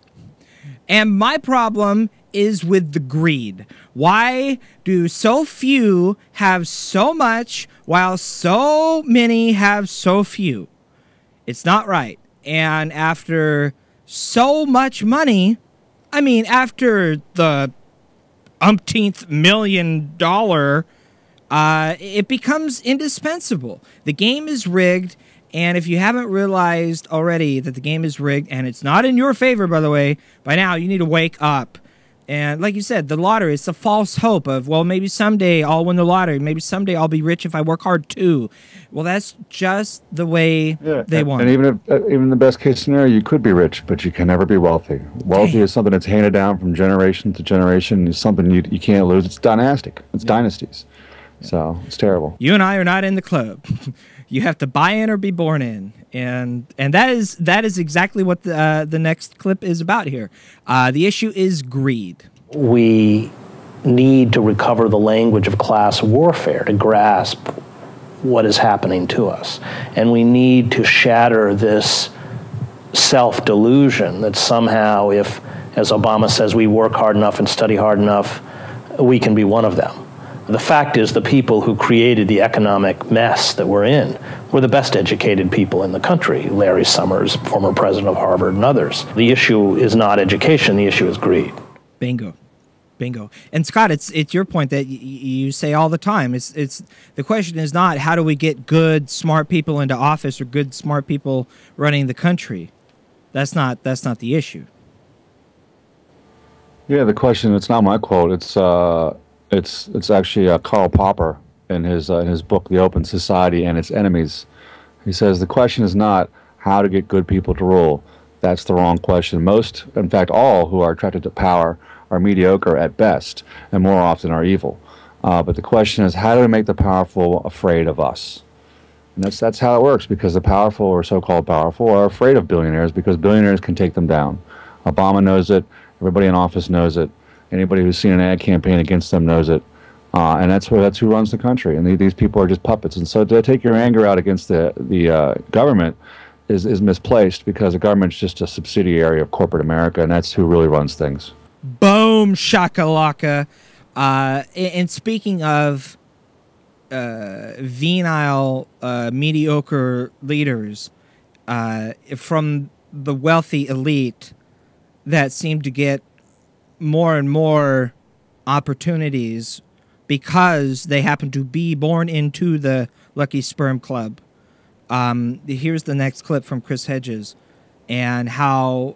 And my problem is with the greed. Why do so few have so much while so many have so few? It's not right. And after so much money, after the umpteenth $1 million, it becomes indispensable. The game is rigged, and if you haven't realized already that the game is rigged, and it's not in your favor, by the way, by now you need to wake up. And like you said, the lottery, it's a false hope of, well, maybe someday I'll win the lottery. Maybe someday I'll be rich if I work hard too. Well, that's just the way they want. And even in the best case scenario, you could be rich, but you can never be wealthy. Wealthy is something that's handed down from generation to generation. It's something you can't lose. It's dynastic. It's dynasties. So it's terrible. You and I are not in the club. You have to buy in or be born in. And that is exactly what the next clip is about here. The issue is greed. We need to recover the language of class warfare to grasp what is happening to us. And we need to shatter this self-delusion that somehow if, as Obama says, we work hard enough and study hard enough, we can be one of them. The fact is the people who created the economic mess that we're in were the best educated people in the country. Larry Summers, former president of Harvard, and others. The issue is not education, the issue is greed. Bingo. And Scott, it's your point that you say all the time. It's the question is not how do we get good, smart people into office or good, smart people running the country. That's not the issue. Yeah, the question. It's not my quote. It's actually Karl Popper in his book The Open Society and Its Enemies. He says the question is not how to get good people to rule. That's the wrong question. Most, in fact, all who are attracted to power are mediocre at best and more often are evil. But the question is how do we make the powerful afraid of us? And that's how it works, because the powerful or so-called powerful are afraid of billionaires because billionaires can take them down. Obama knows it. Everybody in office knows it. Anybody who's seen an ad campaign against them knows it. And that's who runs the country. And these people are just puppets. And so to take your anger out against the government is misplaced, because the government's just a subsidiary of corporate America, and that's who really runs things. Boom, shakalaka. And speaking of venile, mediocre leaders from the wealthy elite that seem to get more and more opportunities because they happen to be born into the Lucky Sperm Club. Here's the next clip from Chris Hedges, and how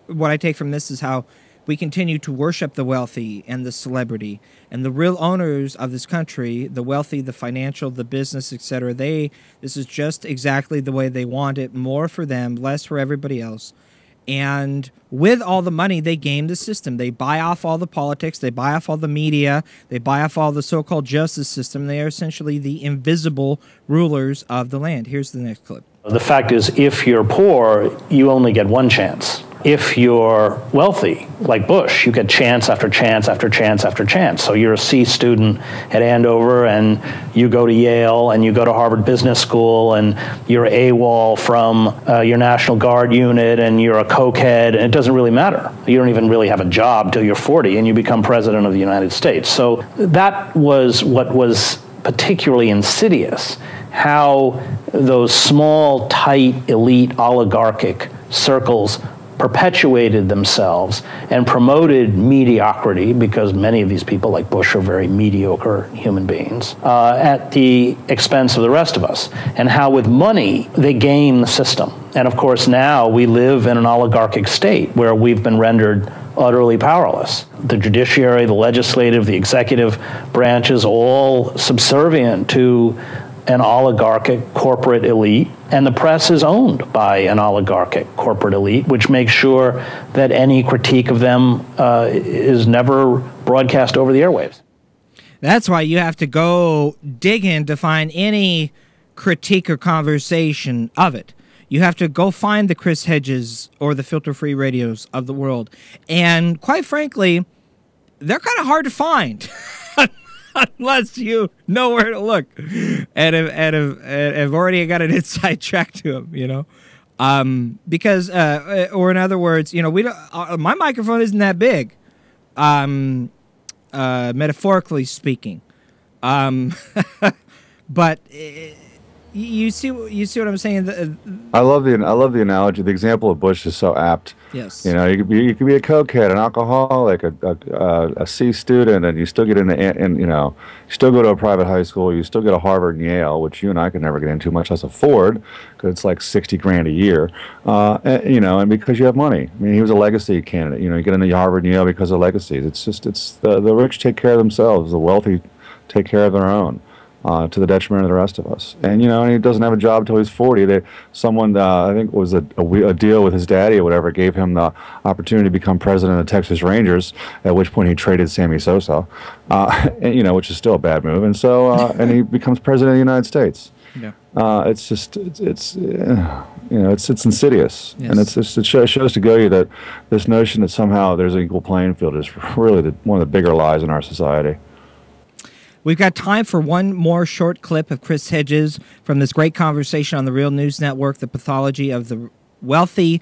what I take from this is how we continue to worship the wealthy and the celebrity, and the real owners of this country, the wealthy, the financial, the business, etc. This is just exactly the way they want it, more for them, less for everybody else. And with all the money, they game the system. They buy off all the politics. They buy off all the media. They buy off all the so-called justice system. They are essentially the invisible rulers of the land. Here's the next clip. The fact is, if you're poor, you only get one chance. If you're wealthy, like Bush, you get chance after chance after chance after chance. So you're a C student at Andover, and you go to Yale, and you go to Harvard Business School, and you're AWOL from your National Guard unit, and you're a cokehead, and it doesn't really matter. You don't even really have a job till you're 40, and you become president of the United States. So that was what was particularly insidious, how those small, tight, elite, oligarchic circles perpetuated themselves and promoted mediocrity, because many of these people, like Bush, are very mediocre human beings, at the expense of the rest of us. And how with money, they game the system. And of course, now we live in an oligarchic state where we've been rendered utterly powerless. The judiciary, the legislative, the executive branches, all subservient to an oligarchic corporate elite, and the press is owned by an oligarchic corporate elite, which makes sure that any critique of them is never broadcast over the airwaves. That's why you have to go dig in to find any critique or conversation of it. You have to go find the Chris Hedges or the filter-free radios of the world. And quite frankly, they're kind of hard to find. Unless you know where to look, and have already got an inside track to them, you know, because or in other words, you know, we don't. My microphone isn't that big, metaphorically speaking, but You see what I'm saying? I love the analogy. The example of Bush is so apt. Yes. You know, you could be a cokehead, an alcoholic, a C student, and you still get and you know, you still go to a private high school. You still get a Harvard and Yale, which you and I could never get into, much less afford, because it's like $60,000 a year. You know, and because you have money. I mean, he was a legacy candidate. You know, you get into Harvard and Yale because of legacies. It's the rich take care of themselves. The wealthy take care of their own. To the detriment of the rest of us. And, you know, and he doesn't have a job until he's 40. Someone, I think it was a deal with his daddy or whatever, gave him the opportunity to become president of the Texas Rangers, at which point he traded Sammy Sosa, and, you know, which is still a bad move. And so, and he becomes president of the United States. Yeah. It's just, you know, it's insidious. Yes. And it shows to go you that this notion that somehow there's an equal playing field is really one of the bigger lies in our society. We've got time for one more short clip of Chris Hedges from this great conversation on the Real News Network, The Pathology of the Wealthy,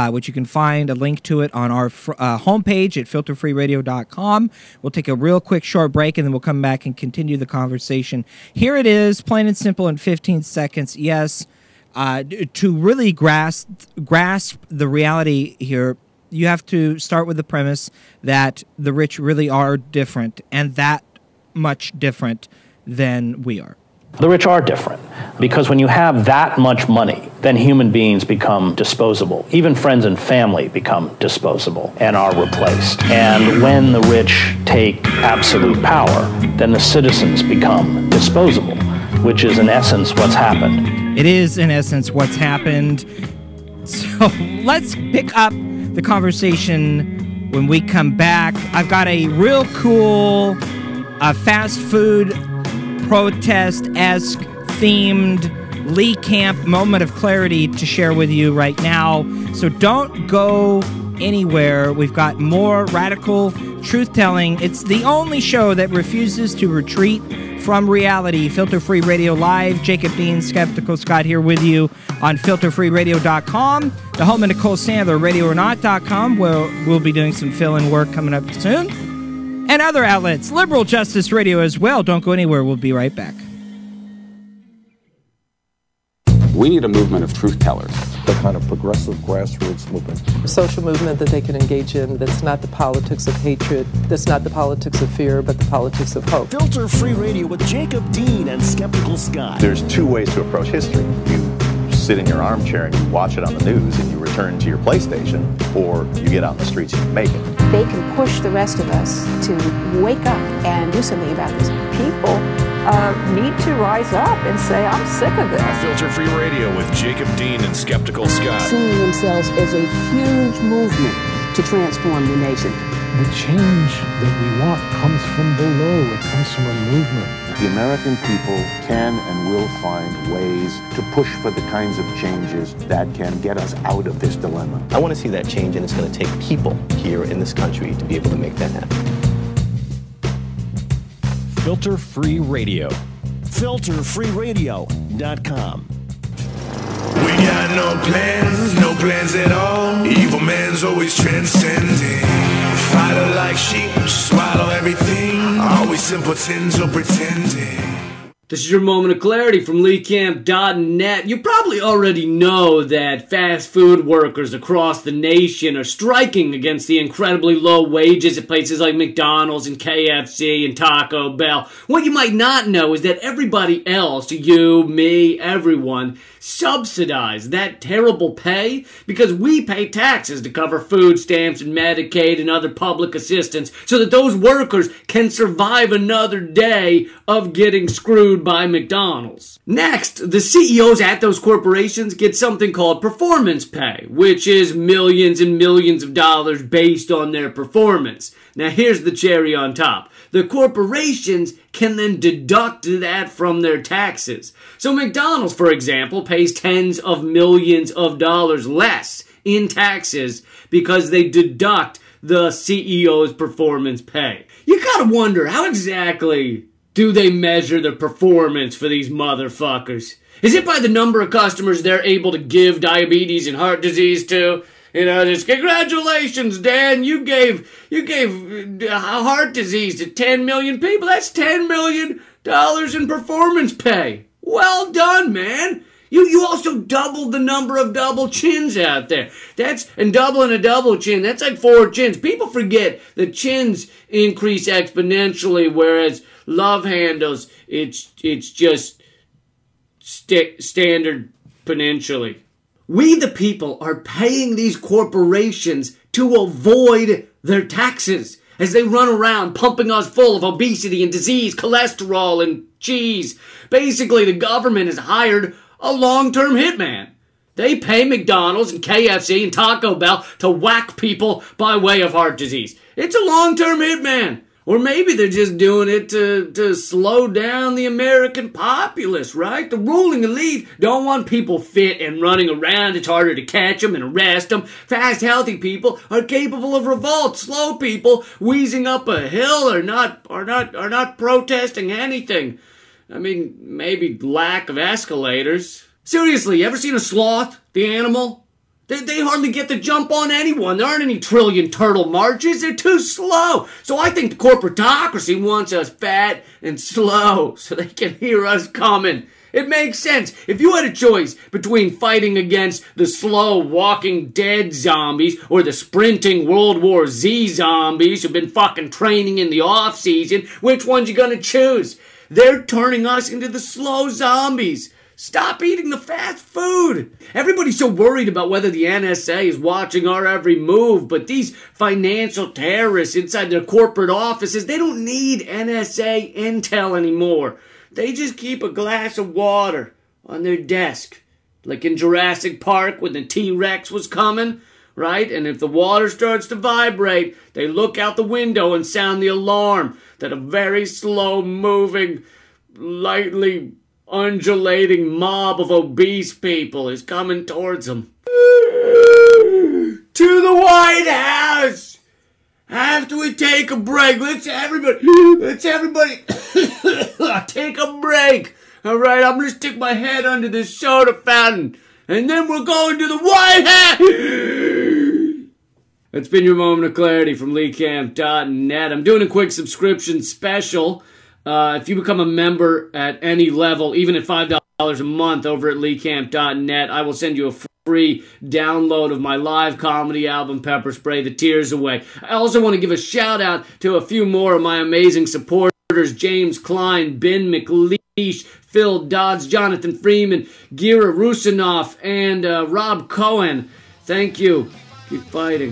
which you can find a link to it on our homepage at filterfreeradio.com. We'll take a real quick short break, and then we'll come back and continue the conversation. Here it is, plain and simple in 15 seconds. Yes, to really grasp the reality here, you have to start with the premise that the rich really are different, and that much different than we are. The rich are different because when you have that much money, then human beings become disposable. Even friends and family become disposable and are replaced. And when the rich take absolute power, then the citizens become disposable, which is in essence what's happened. It is in essence what's happened. So let's pick up the conversation when we come back. I've got a real cool fast food protest-esque themed Lee Camp moment of clarity to share with you right now. So don't go anywhere. We've got more radical truth-telling. It's the only show that refuses to retreat from reality. Filter Free Radio Live. Jacob Dean, Skeptical Scott here with you on filterfreeradio.com. The home of Nicole Sandler, radioornot.com, where we'll be doing some fill-in work coming up soon. And other outlets, Liberal Justice Radio as well. Don't go anywhere. We'll be right back. We need a movement of truth tellers. The kind of progressive grassroots movement. A social movement that they can engage in that's not the politics of hatred, that's not the politics of fear, but the politics of hope. Filter Free Radio with Jacob Dean and Skeptical Scott. There's two ways to approach history. You sit in your armchair and you watch it on the news and you return to your PlayStation, or you get out in the streets and you make it. They can push the rest of us to wake up and do something about this. People need to rise up and say, I'm sick of this. Filter Free Radio with Jacob Dean and Skeptical Scott. Seeing themselves as a huge movement to transform the nation. The change that we want comes from below. It comes from a movement. The American people can and will find ways to push for the kinds of changes that can get us out of this dilemma. I want to see that change, and it's going to take people here in this country to be able to make that happen. Filter Free Radio. FilterFreeRadio.com. We got no plans at all. Evil man's always transcending. Fighter like sheep, swallow everything. Always simpletons or pretending. This is your moment of clarity from LeeCamp.net. You probably already know that fast food workers across the nation are striking against the incredibly low wages at places like McDonald's and KFC and Taco Bell. What you might not know is that everybody else, you, me, everyone, subsidize that terrible pay because we pay taxes to cover food stamps and Medicaid and other public assistance so that those workers can survive another day of getting screwed by McDonald's. Next, the CEOs at those corporations get something called performance pay, which is millions and millions of dollars based on their performance. Now here's the cherry on top. The corporations can then deduct that from their taxes. So McDonald's, for example, pays tens of millions of dollars less in taxes because they deduct the CEO's performance pay. You gotta wonder, how exactly do they measure the performance for these motherfuckers? Is it by the number of customers they're able to give diabetes and heart disease to? You know, just congratulations, Dan. You gave heart disease to 10 million people. That's $10 million in performance pay. Well done, man. You also doubled the number of double chins out there. And doubling a double chin, that's like 4 chins. People forget that chins increase exponentially, whereas love handles, it's just standard exponentially. We the people are paying these corporations to avoid their taxes as they run around pumping us full of obesity and disease, cholesterol and cheese. Basically, the government has hired a long-term hitman. They pay McDonald's and KFC and Taco Bell to whack people by way of heart disease. It's a long-term hitman. Or maybe they're just doing it to slow down the American populace, right? The ruling elite don't want people fit and running around. It's harder to catch them and arrest them. Fast, healthy people are capable of revolt. Slow people wheezing up a hill are not protesting anything. I mean, maybe lack of escalators. Seriously, you ever seen a sloth, the animal? They hardly get the jump on anyone. There aren't any trillion turtle marches. They're too slow. So I think the corporatocracy wants us fat and slow so they can hear us coming. It makes sense. If you had a choice between fighting against the slow Walking Dead zombies or the sprinting World War Z zombies who've been fucking training in the off-season, which one's you gonna choose? They're turning us into the slow zombies. Stop eating the fast food. Everybody's so worried about whether the NSA is watching our every move, but these financial terrorists inside their corporate offices, they don't need NSA intel anymore. They just keep a glass of water on their desk, like in Jurassic Park when the T-Rex was coming, right? And if the water starts to vibrate, they look out the window and sound the alarm that a very slow-moving, lightly undulating mob of obese people is coming towards them. To the White House! After we take a break, let's everybody take a break. Alright, I'm gonna stick my head under this soda fountain, and then we're going to the White House! That's been your moment of clarity from LeeCamp.net. I'm doing a quick subscription special. If you become a member at any level, even at $5 a month over at LeeCamp.net, I will send you a free download of my live comedy album, Pepper Spray the Tears Away. I also want to give a shout out to a few more of my amazing supporters, James Klein, Ben McLeish, Phil Dodds, Jonathan Freeman, Gira Rusinoff, and Rob Cohen. Thank you. Keep fighting.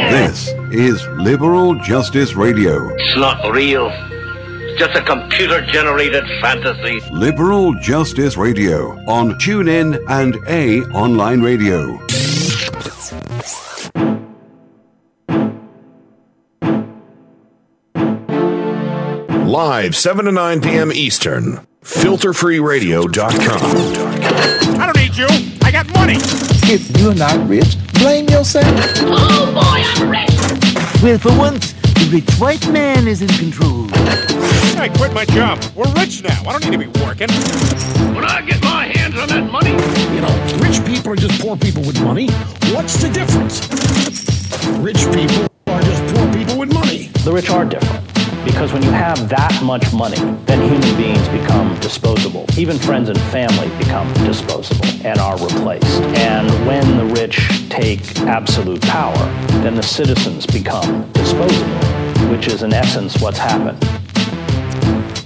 This is Liberal Justice Radio. It's not real. It's just a computer-generated fantasy. Liberal Justice Radio on TuneIn and A Online Radio. Live 7 to 9 p.m. Eastern. FilterFreeRadio.com. I don't need you. I got money. If you're not rich, blame yourself. Oh boy, I'm rich. Well, for once, the rich white man is in control. I quit my job. We're rich now. I don't need to be working. When I get my hands on that money. You know, rich people are just poor people with money. What's the difference? Rich people are just poor people with money. The rich are different. Because when you have that much money, then human beings become disposable. Even friends and family become disposable and are replaced. And when the rich take absolute power, then the citizens become disposable, which is in essence what's happened.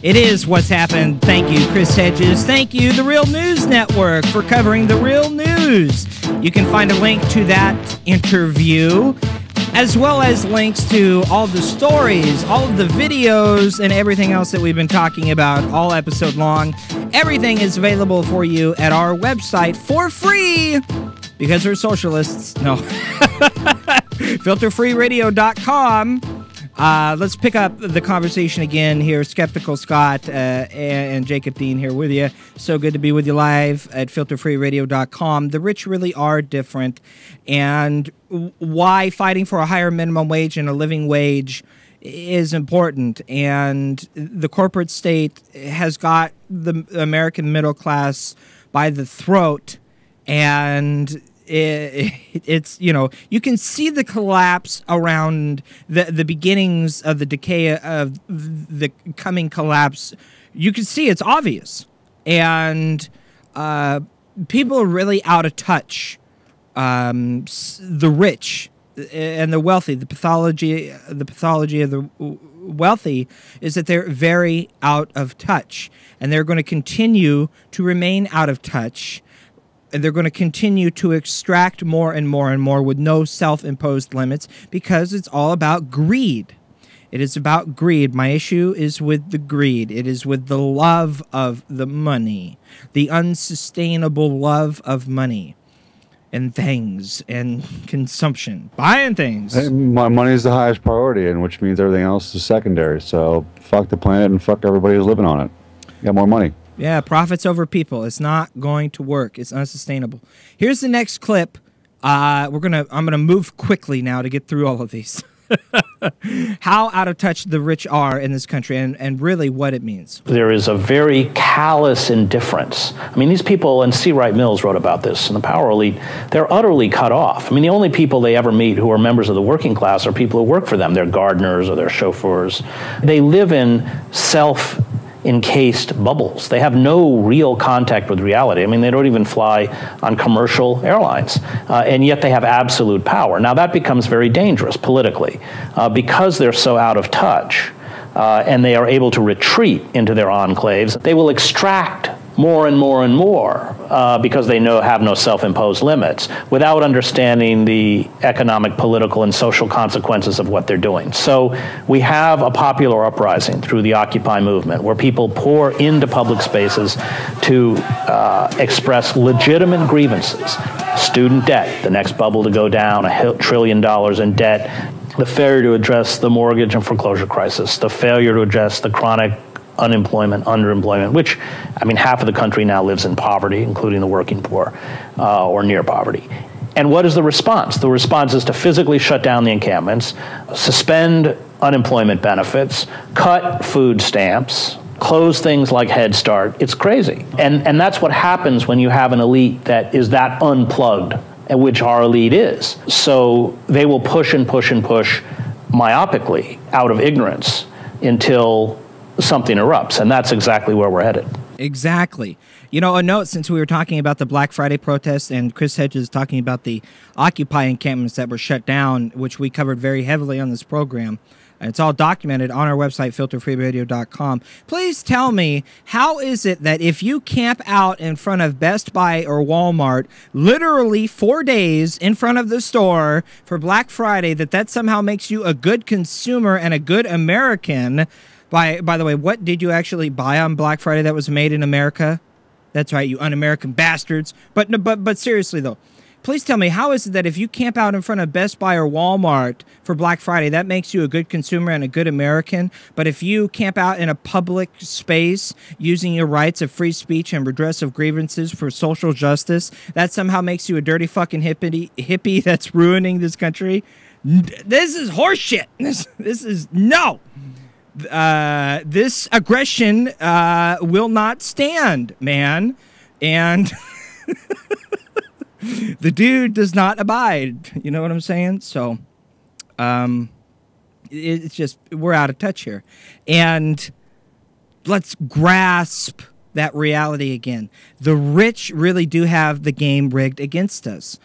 It is what's happened. Thank you, Chris Hedges. Thank you, The Real News Network, for covering the real news. You can find a link to that interview, as well as links to all the stories, all of the videos, and everything else that we've been talking about all episode long. Everything is available for you at our website for free, because we're socialists. No. FilterFreeRadio.com. Let's pick up the conversation again here. Skeptical Scott and Jacob Dean here with you. So good to be with you live at FilterFreeRadio.com. The rich really are different, and why fighting for a higher minimum wage and a living wage is important, and the corporate state has got the American middle class by the throat, and it's, you know, you can see the collapse around the beginnings of the decay of the coming collapse. You can see it's obvious, and people are really out of touch. The rich and the wealthy, the pathology of the wealthy is that they're very out of touch, and they're going to continue to remain out of touch, and they're going to continue to extract more and more and more with no self-imposed limits, because it's all about greed. It is about greed. My issue is with the greed. It is with the love of the money, the unsustainable love of money and things and consumption, buying things. Hey, my money is the highest priority, and which means everything else is secondary. So fuck the planet and fuck everybody who's living on it. Get more money. Yeah, profits over people. It's not going to work. It's unsustainable. Here's the next clip. I'm gonna move quickly now to get through all of these. How out of touch the rich are in this country, and really what it means. There is a very callous indifference. I mean, these people, and C. Wright Mills wrote about this, in the power elite, they're utterly cut off. I mean, the only people they ever meet who are members of the working class are people who work for them. They're gardeners or they're chauffeurs. They live in self-encased bubbles. They have no real contact with reality. I mean, they don't even fly on commercial airlines, and yet they have absolute power. Now, that becomes very dangerous politically because they're so out of touch, and they are able to retreat into their enclaves. They will extract more and more and more because they have no self-imposed limits without understanding the economic, political, and social consequences of what they're doing. So we have a popular uprising through the Occupy movement where people pour into public spaces to express legitimate grievances. Student debt, the next bubble to go down, $1 trillion in debt, the failure to address the mortgage and foreclosure crisis, the failure to address the chronic unemployment, underemployment, which, I mean, half of the country now lives in poverty, including the working poor, or near poverty. And what is the response? The response is to physically shut down the encampments, suspend unemployment benefits, cut food stamps, close things like Head Start. It's crazy. And that's what happens when you have an elite that is that unplugged, which our elite is. So they will push and push and push myopically out of ignorance until something erupts, and that's exactly where we're headed. Exactly. You know, a note, since we were talking about the Black Friday protests and Chris Hedges talking about the Occupy encampments that were shut down, which we covered very heavily on this program. It's all documented on our website, filterfreeradio.com. Please tell me, how is it that if you camp out in front of Best Buy or Walmart, literally 4 days in front of the store for Black Friday, that somehow makes you a good consumer and a good American? By the way, what did you actually buy on Black Friday that was made in America? That's right, you un-American bastards. But seriously, though, please tell me, how is it that if you camp out in front of Best Buy or Walmart for Black Friday, that makes you a good consumer and a good American? But if you camp out in a public space using your rights of free speech and redress of grievances for social justice, that somehow makes you a dirty fucking hippie that's ruining this country? This is horseshit. This is no. This aggression will not stand, man. And the dude does not abide. You know what I'm saying? So it's just, we're out of touch here. And let's grasp that reality again. The rich really do have the game rigged against us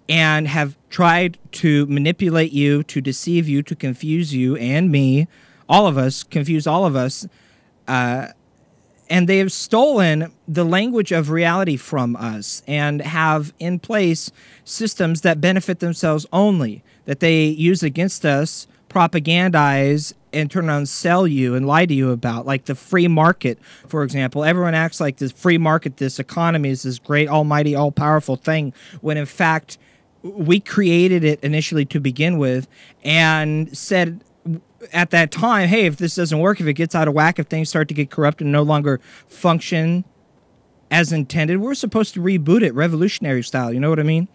and have tried to manipulate you, to deceive you, to confuse you and me, all of us, confuse all of us, and they have stolen the language of reality from us and have in place systems that benefit themselves only, that they use against us, propagandize, and turn around and sell you and lie to you about, like the free market, for example. Everyone acts like this free market, this economy is this great, almighty, all-powerful thing, when in fact we created it initially to begin with and said at that time, hey, if this doesn't work, if it gets out of whack, if things start to get corrupt and no longer function as intended, we're supposed to reboot it revolutionary style, you know what I mean?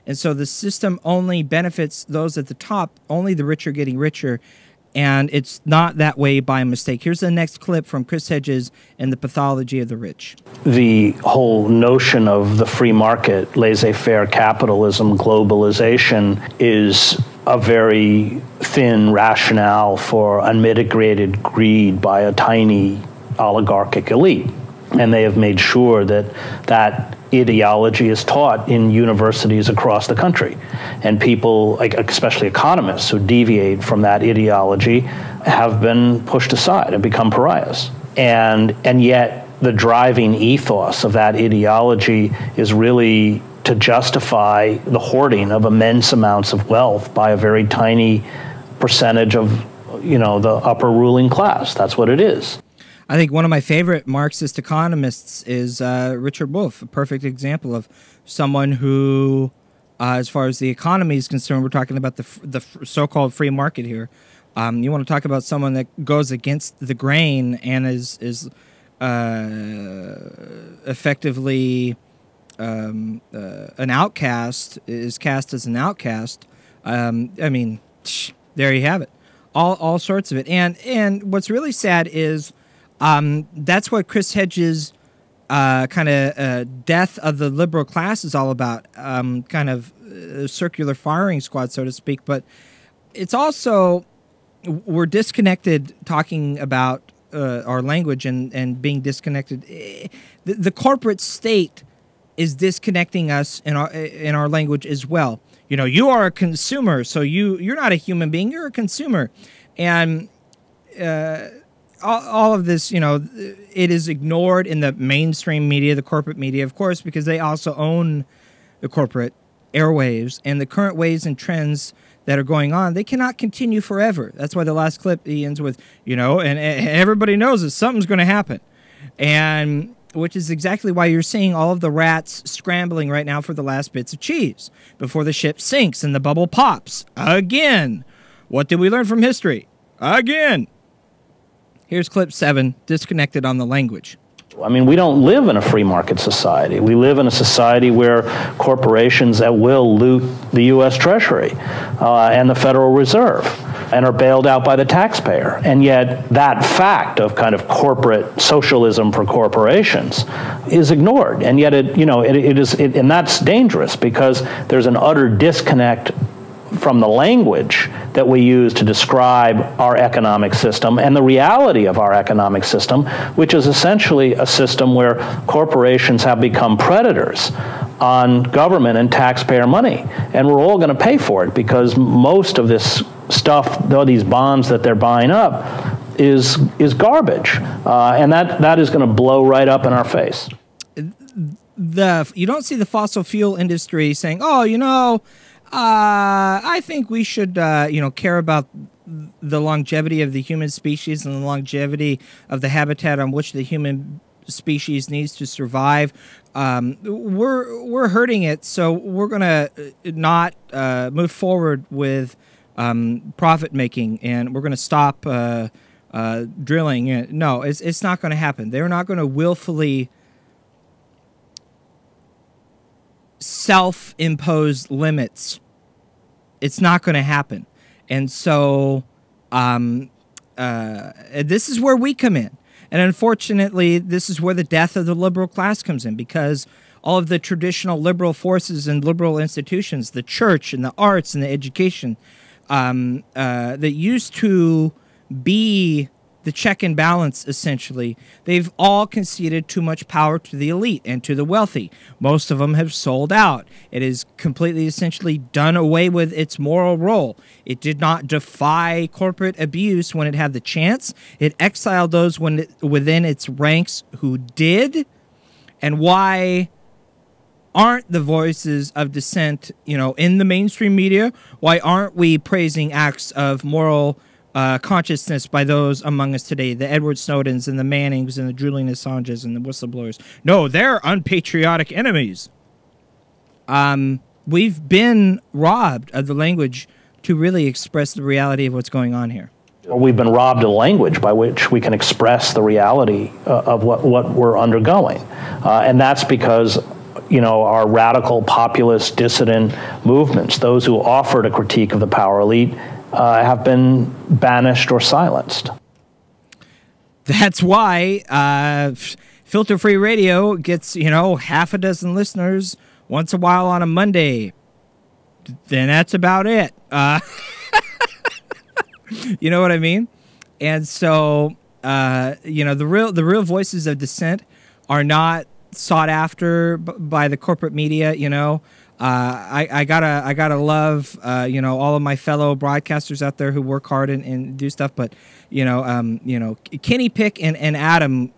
And so the system only benefits those at the top, only the rich are getting richer, And it's not that way by mistake. Here's the next clip from Chris Hedges and the Pathology of the Rich. The whole notion of the free market, laissez-faire capitalism, globalization is a very thin rationale for unmitigated greed by a tiny oligarchic elite. And they have made sure that that ideology is taught in universities across the country. And people, like especially economists who deviate from that ideology, have been pushed aside and become pariahs. And yet the driving ethos of that ideology is really to justify the hoarding of immense amounts of wealth by a very tiny percentage of, the upper ruling class. That's what it is. I think one of my favorite Marxist economists is Richard Wolff, a perfect example of someone who, as far as the economy is concerned, we're talking about the so-called free market here. You want to talk about someone that goes against the grain and is effectively an outcast, is cast as an outcast. I mean, there you have it. All sorts of it. And what's really sad is that's what Chris Hedges' kind of death of the liberal class is all about, kind of a circular firing squad, so to speak. But it's also, we're disconnected talking about our language and being disconnected. The corporate state is disconnecting us in our language as well. You are a consumer, so you're not a human being, you're a consumer. And all of this, it is ignored in the mainstream media, the corporate media, of course, because they also own the corporate airwaves. And the current waves and trends that are going on, they cannot continue forever. That's why the last clip he ends with, and everybody knows that something's going to happen. And which is exactly why you're seeing all of the rats scrambling right now for the last bits of cheese before the ship sinks and the bubble pops. Again. What did we learn from history? Again. Here's clip 7, disconnected on the language. I mean, we don't live in a free market society. We live in a society where corporations at will loot the U.S. Treasury and the Federal Reserve and are bailed out by the taxpayer. And yet that fact of kind of corporate socialism for corporations is ignored. And yet and that's dangerous because there's an utter disconnect from the language that we use to describe our economic system and the reality of our economic system, which is essentially a system where corporations have become predators on government and taxpayer money. And we're all going to pay for it because most of this stuff, though these bonds that they're buying up, is garbage. And that is going to blow right up in our face. You don't see the fossil fuel industry saying, I think we should, care about the longevity of the human species and the longevity of the habitat on which the human species needs to survive. We're hurting it, so we're going to not move forward with profit making, and we're going to stop drilling. No, it's not going to happen. They're not going to willfully self-imposed limits. It's not going to happen. And so this is where we come in. And unfortunately, this is where the death of the liberal class comes in, because all of the traditional liberal forces and liberal institutions, the church and the arts and the education, that used to be the check and balance, essentially, they've all conceded too much power to the elite and to the wealthy. Most of them have sold out. It is completely, essentially, done away with its moral role. It did not defy corporate abuse when it had the chance. It exiled those within its ranks who did. And why aren't the voices of dissent, in the mainstream media? Why aren't we praising acts of moral consciousness by those among us today, the Edward Snowdens and the Mannings and the Julian Assanges and the whistleblowers? No, they're unpatriotic enemies. We've been robbed of the language to really express the reality of what's going on here. Or we've been robbed of language by which we can express the reality of what we're undergoing. And that's because our radical populist dissident movements, those who offered a critique of the power elite, have been banished or silenced. That's why Filter Free Radio gets, half a dozen listeners once a while on a Monday. Then that's about it. You know what I mean? And so, the real voices of dissent are not sought after by the corporate media. I gotta love all of my fellow broadcasters out there who work hard and do stuff, but Kenny Pick and Adam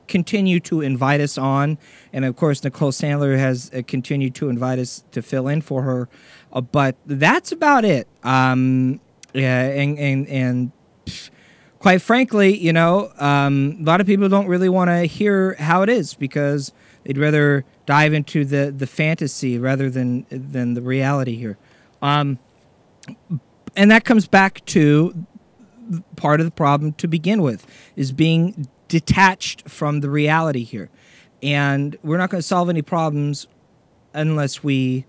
continue to invite us on, and of course Nicole Sandler has continued to invite us to fill in for her, but that's about it. And quite frankly, a lot of people don't really want to hear how it is because they'd rather dive into the fantasy rather than the reality here. And that comes back to part of the problem to begin with, is being detached from the reality here. And we're not going to solve any problems unless we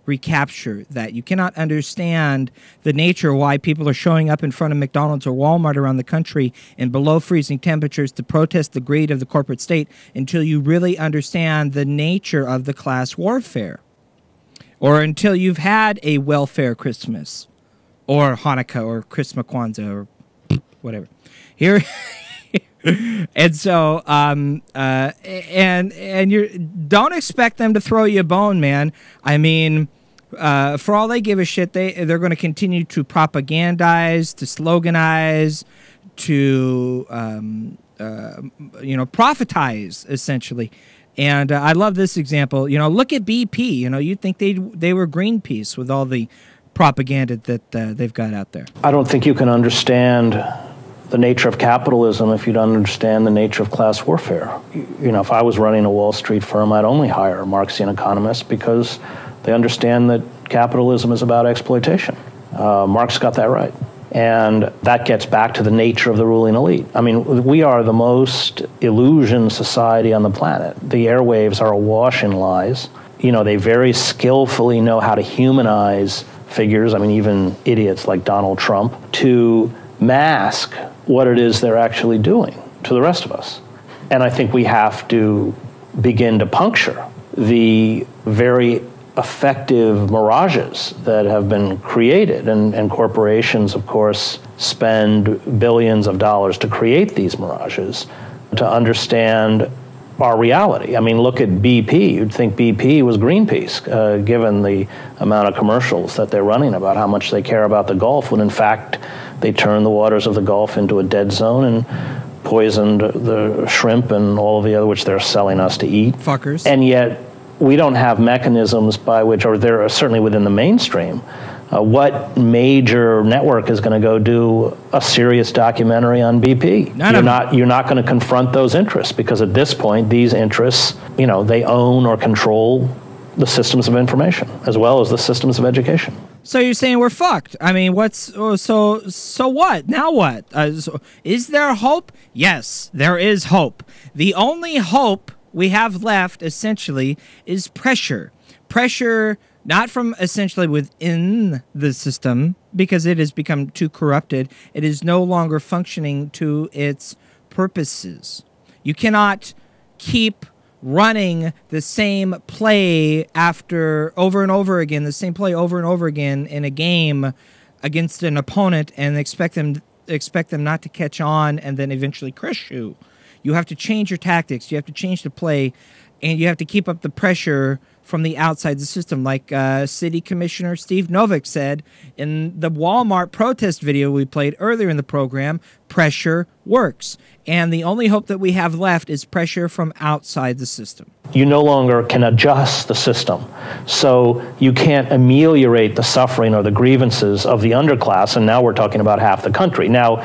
recapture that. You cannot understand the nature why people are showing up in front of McDonald's or Walmart around the country in below freezing temperatures to protest the greed of the corporate state until you really understand the nature of the class warfare, or until you've had a welfare Christmas or Hanukkah or Christmas Kwanzaa or whatever here. And so and you don't expect them to throw you a bone, man. I mean, for all they give a shit, they're going to continue to propagandize, to sloganize, to prophetize essentially. And I love this example. Look at BP. You'd think they were Greenpeace with all the propaganda that they've got out there. I don't think you can understand the nature of capitalism if you don't understand the nature of class warfare. If I was running a Wall Street firm, I'd only hire Marxian economists because they understand that capitalism is about exploitation. Marx got that right. And that gets back to the nature of the ruling elite. I mean, we are the most illusion society on the planet. The airwaves are awash in lies. They very skillfully know how to humanize figures, even idiots like Donald Trump, to mask what it is they're actually doing to the rest of us. And I think we have to begin to puncture the very effective mirages that have been created. And corporations, of course, spend billions of dollars to create these mirages, to understand our reality. Look at BP. You'd think BP was Greenpeace, given the amount of commercials that they're running about how much they care about the Gulf, when in fact they turned the waters of the Gulf into a dead zone and poisoned the shrimp and all of the other which they're selling us to eat. Fuckers. And yet we don't have mechanisms by which, or there are certainly within the mainstream, what major network is going to go do a serious documentary on BP? You're not going to confront those interests, because at this point, these interests, they own or control the systems of information as well as the systems of education. So you're saying we're fucked? So what? Now what? Is there hope? Yes, there is hope. The only hope we have left, essentially, is pressure. Pressure not from essentially within the system, because it has become too corrupted. It is no longer functioning to its purposes. You cannot keep running the same play over and over again, the same play over and over again in a game against an opponent and expect them not to catch on and then eventually crush you. You have to change your tactics. You have to change the play, and you have to keep up the pressure from the outside the system. Like City Commissioner Steve Novick said in the Walmart protest video we played earlier in the program, pressure works. And the only hope that we have left is pressure from outside the system. You no longer can adjust the system. So you can't ameliorate the suffering or the grievances of the underclass, and now we're talking about half the country. Now,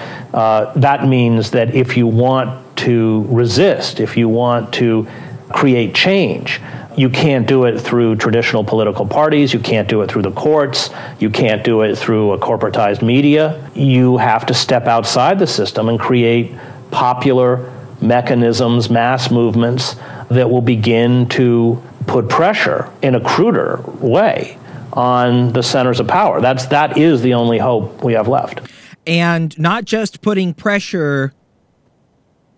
that means that if you want to resist, if you want to create change, you can't do it through traditional political parties. You can't do it through the courts. You can't do it through a corporatized media. You have to step outside the system and create popular mechanisms, mass movements that will begin to put pressure in a cruder way on the centers of power. That is the only hope we have left. And not just putting pressure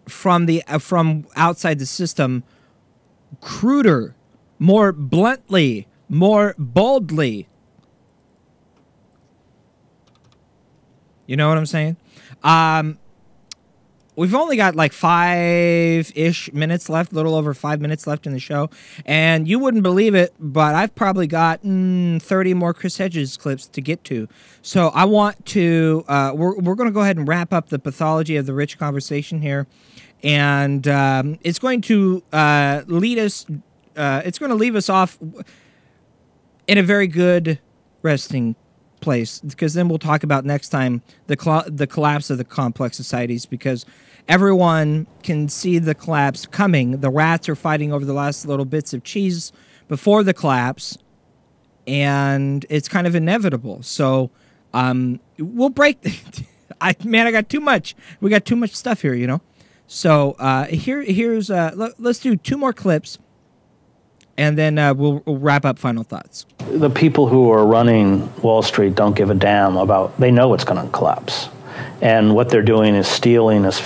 from outside the system, cruder, more bluntly, more boldly. You know what I'm saying? We've only got like 5-ish minutes left, a little over 5 minutes left in the show. And you wouldn't believe it, but I've probably got 30 more Chris Hedges clips to get to. So I want to, we're going to go ahead and wrap up the pathology of the rich conversation here. And it's going to lead us, it's going to leave us off in a very good resting place, because then we'll talk about next time the collapse of the complex societies, because everyone can see the collapse coming. The rats are fighting over the last little bits of cheese before the collapse, and it's kind of inevitable. So we'll break. I got too much. We got too much stuff here, you know. So here's let's do 2 more clips, and then we'll wrap up final thoughts. The people who are running Wall Street don't give a damn about, they know it's going to collapse. And what they're doing is stealing as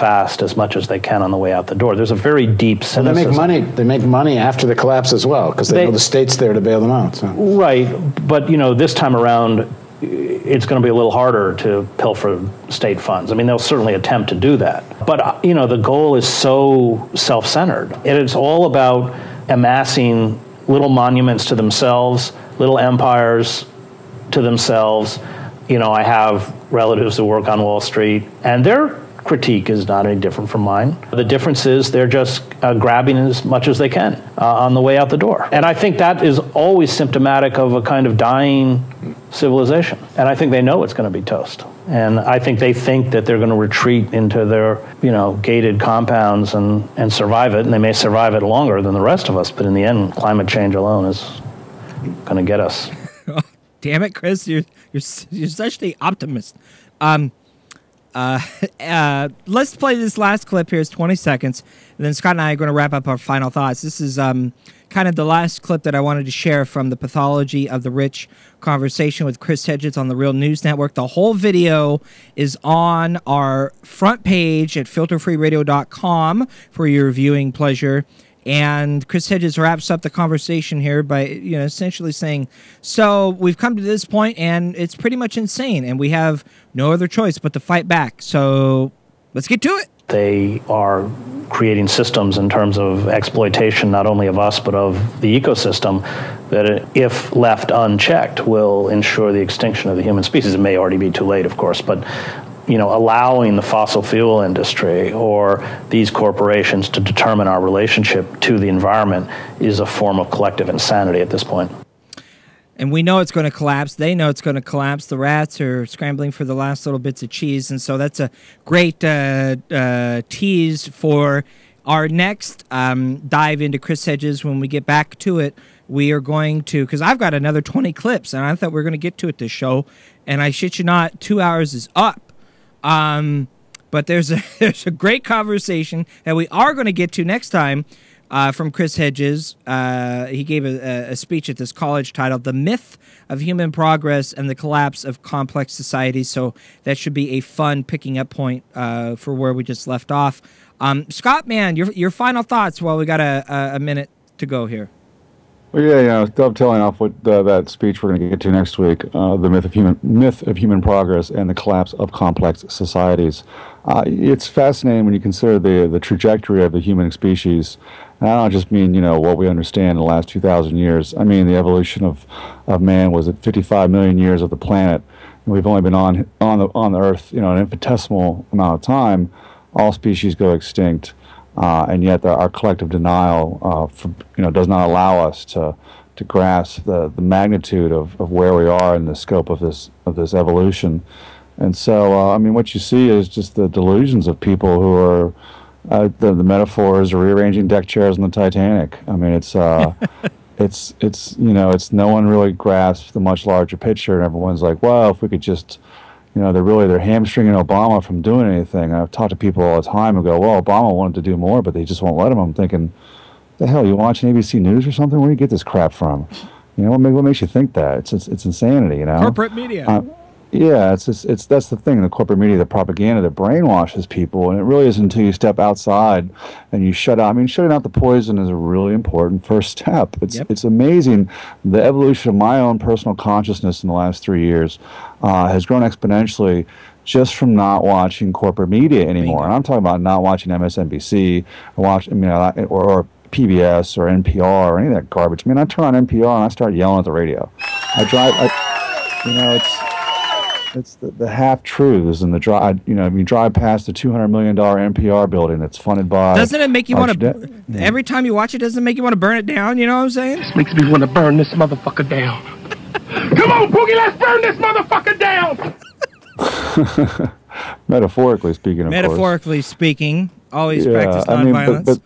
much as they can on the way out the door. There's a very deep cynicism. Well, they make money after the collapse as well, because they know the state's there to bail them out. So. Right, but this time around, it's going to be a little harder to pilfer state funds. I mean, they'll certainly attempt to do that. But, the goal is so self-centered. It is all about amassing little monuments to themselves, little empires to themselves. I have relatives who work on Wall Street, and their critique is not any different from mine. The difference is they're just grabbing as much as they can on the way out the door. And I think that is always symptomatic of a kind of dying civilization. And I think they know it's going to be toast. And I think they think that they're going to retreat into their, gated compounds and survive it. And they may survive it longer than the rest of us. But in the end, climate change alone is going to get us. Damn it, Chris! You're such the optimist. Let's play this last clip here. It's 20 seconds. And then Scott and I are going to wrap up our final thoughts. This is kind of the last clip that I wanted to share from the Pathology of the Rich conversation with Chris Hedges on the Real News Network. The whole video is on our front page at filterfreeradio.com for your viewing pleasure. And Chris Hedges wraps up the conversation here by, essentially saying, so we've come to this point and it's pretty much insane and we have no other choice but to fight back. So let's get to it. They are creating systems in terms of exploitation, not only of us, but of the ecosystem, that if left unchecked will ensure the extinction of the human species. It may already be too late, of course, but allowing the fossil fuel industry or these corporations to determine our relationship to the environment is a form of collective insanity at this point. And we know it's going to collapse. They know it's going to collapse. The rats are scrambling for the last little bits of cheese. And so that's a great tease for our next dive into Chris Hedges. When we get back to it, we are going to, because I've got another 20 clips, and I thought we were going to get to it this show. And I shit you not, 2 hours is up. But there's a great conversation that we are going to get to next time from Chris Hedges. He gave a speech at this college titled "The Myth of Human Progress and the Collapse of Complex Societies." So that should be a fun picking up point for where we just left off. Scott, man, your final thoughts while we got a minute to go here. Well, yeah, dovetailing off what that speech we're going to get to next week, the myth of human progress and the collapse of complex societies. It's fascinating when you consider the trajectory of the human species. And I don't just mean what we understand in the last 2,000 years. I mean the evolution of man was at 55 million years of the planet. And we've only been on the Earth an infinitesimal amount of time. All species go extinct. And yet our collective denial does not allow us to grasp the magnitude of where we are in the scope of this evolution. And so what you see is just the delusions of people who are the metaphors are rearranging deck chairs on the Titanic. I mean, it's no one really grasps the much larger picture, and everyone's like, well, if we could just they're hamstringing Obama from doing anything. I've talked to people all the time who go, well, Obama wanted to do more, but they just won't let him. I'm thinking, the hell, you watching ABC News or something? Where do you get this crap from? You know, what makes you think that? It's insanity, you know? Corporate media. Yeah, it's that's the thing. The corporate media, the propaganda that brainwashes people, and it really is until you step outside and you shut out. I mean, shutting out the poison is a really important first step. It's amazing. The evolution of my own personal consciousness in the last 3 years has grown exponentially just from not watching corporate media anymore. And I'm talking about not watching MSNBC or PBS or NPR or any of that garbage. I mean, I turn on NPR and I start yelling at the radio. It's the half-truths and the drive. You know, you drive past the $200 million NPR building that's funded by. Doesn't it make you want to? Every time you watch it, doesn't it make you want to burn it down? You know what I'm saying? This makes me want to burn this motherfucker down. Come on, Boogie, let's burn this motherfucker down. Metaphorically speaking, of course. Metaphorically speaking, always practice nonviolence.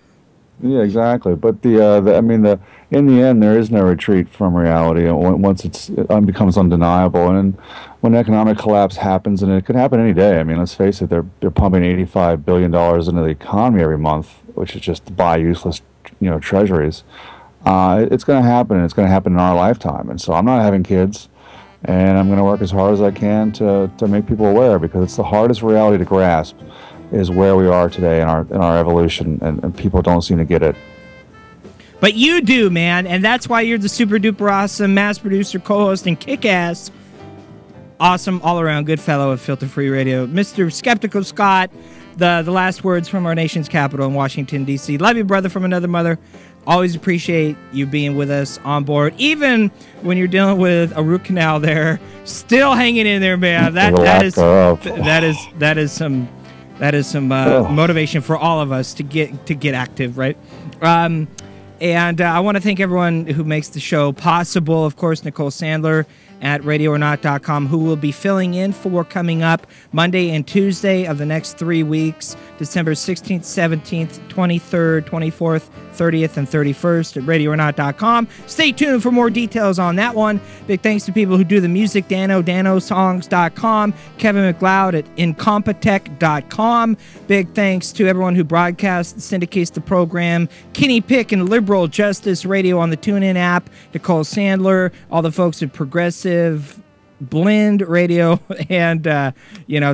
Yeah, exactly. But in the end, there is no retreat from reality once it becomes undeniable. And when economic collapse happens, and it could happen any day. I mean, let's face it, they're pumping $85 billion into the economy every month, which is just to buy useless, treasuries. It's going to happen, and it's going to happen in our lifetime. And so I'm not having kids, and I'm going to work as hard as I can to make people aware, because it's the hardest reality to grasp is where we are today in our evolution, and people don't seem to get it. But you do, man, and that's why you're the super duper awesome mass producer, co-host, and kick-ass, awesome all-around good fellow of Filter Free Radio, Mr. Skeptical Scott. The last words from our nation's capital in Washington, D.C. Love you, brother, from another mother. Always appreciate you being with us on board, even when you're dealing with a root canal there. Still hanging in there, man. That is some motivation for all of us to get active, right? And I want to thank everyone who makes the show possible. Of course, Nicole Sandler at radioornot.com, who will be filling in for coming up Monday and Tuesday of the next 3 weeks, December 16th, 17th, 23rd, 24th, 30th, and 31st at radioornot.com. Stay tuned for more details on that one. Big thanks to people who do the music, danosongs.com, Kevin McLeod at incompetech.com. Big thanks to everyone who broadcasts, syndicates the program, Kenny Pick and Liberal Justice Radio on the TuneIn app, Nicole Sandler, all the folks at Progressive Blend Radio, and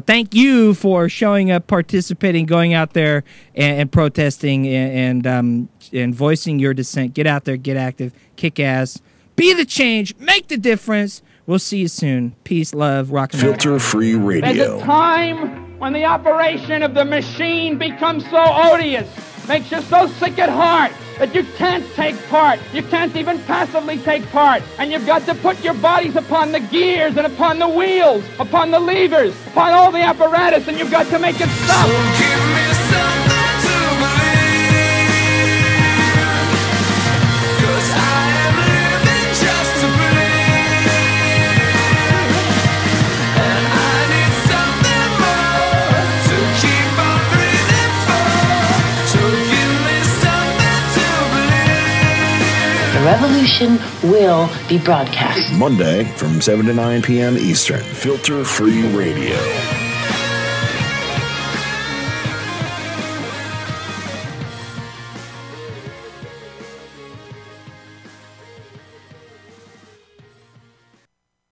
thank you for showing up, participating, going out there and protesting and voicing your dissent. Get out there, get active, kick ass, be the change, make the difference. We'll see you soon. Peace, love, rock and roll. Filter Free Radio. There's a time when the operation of the machine becomes so odious, makes you so sick at heart that you can't take part. You can't even passively take part. And you've got to put your bodies upon the gears and upon the wheels, upon the levers, upon all the apparatus, and you've got to make it stop. So give me something to believe, 'cause I am living just to believe, and I need something more to keep on breathing for. So give me something to believe. The revolution will be broadcast Monday from 7 to 9 p.m. Eastern. Filter Free Radio.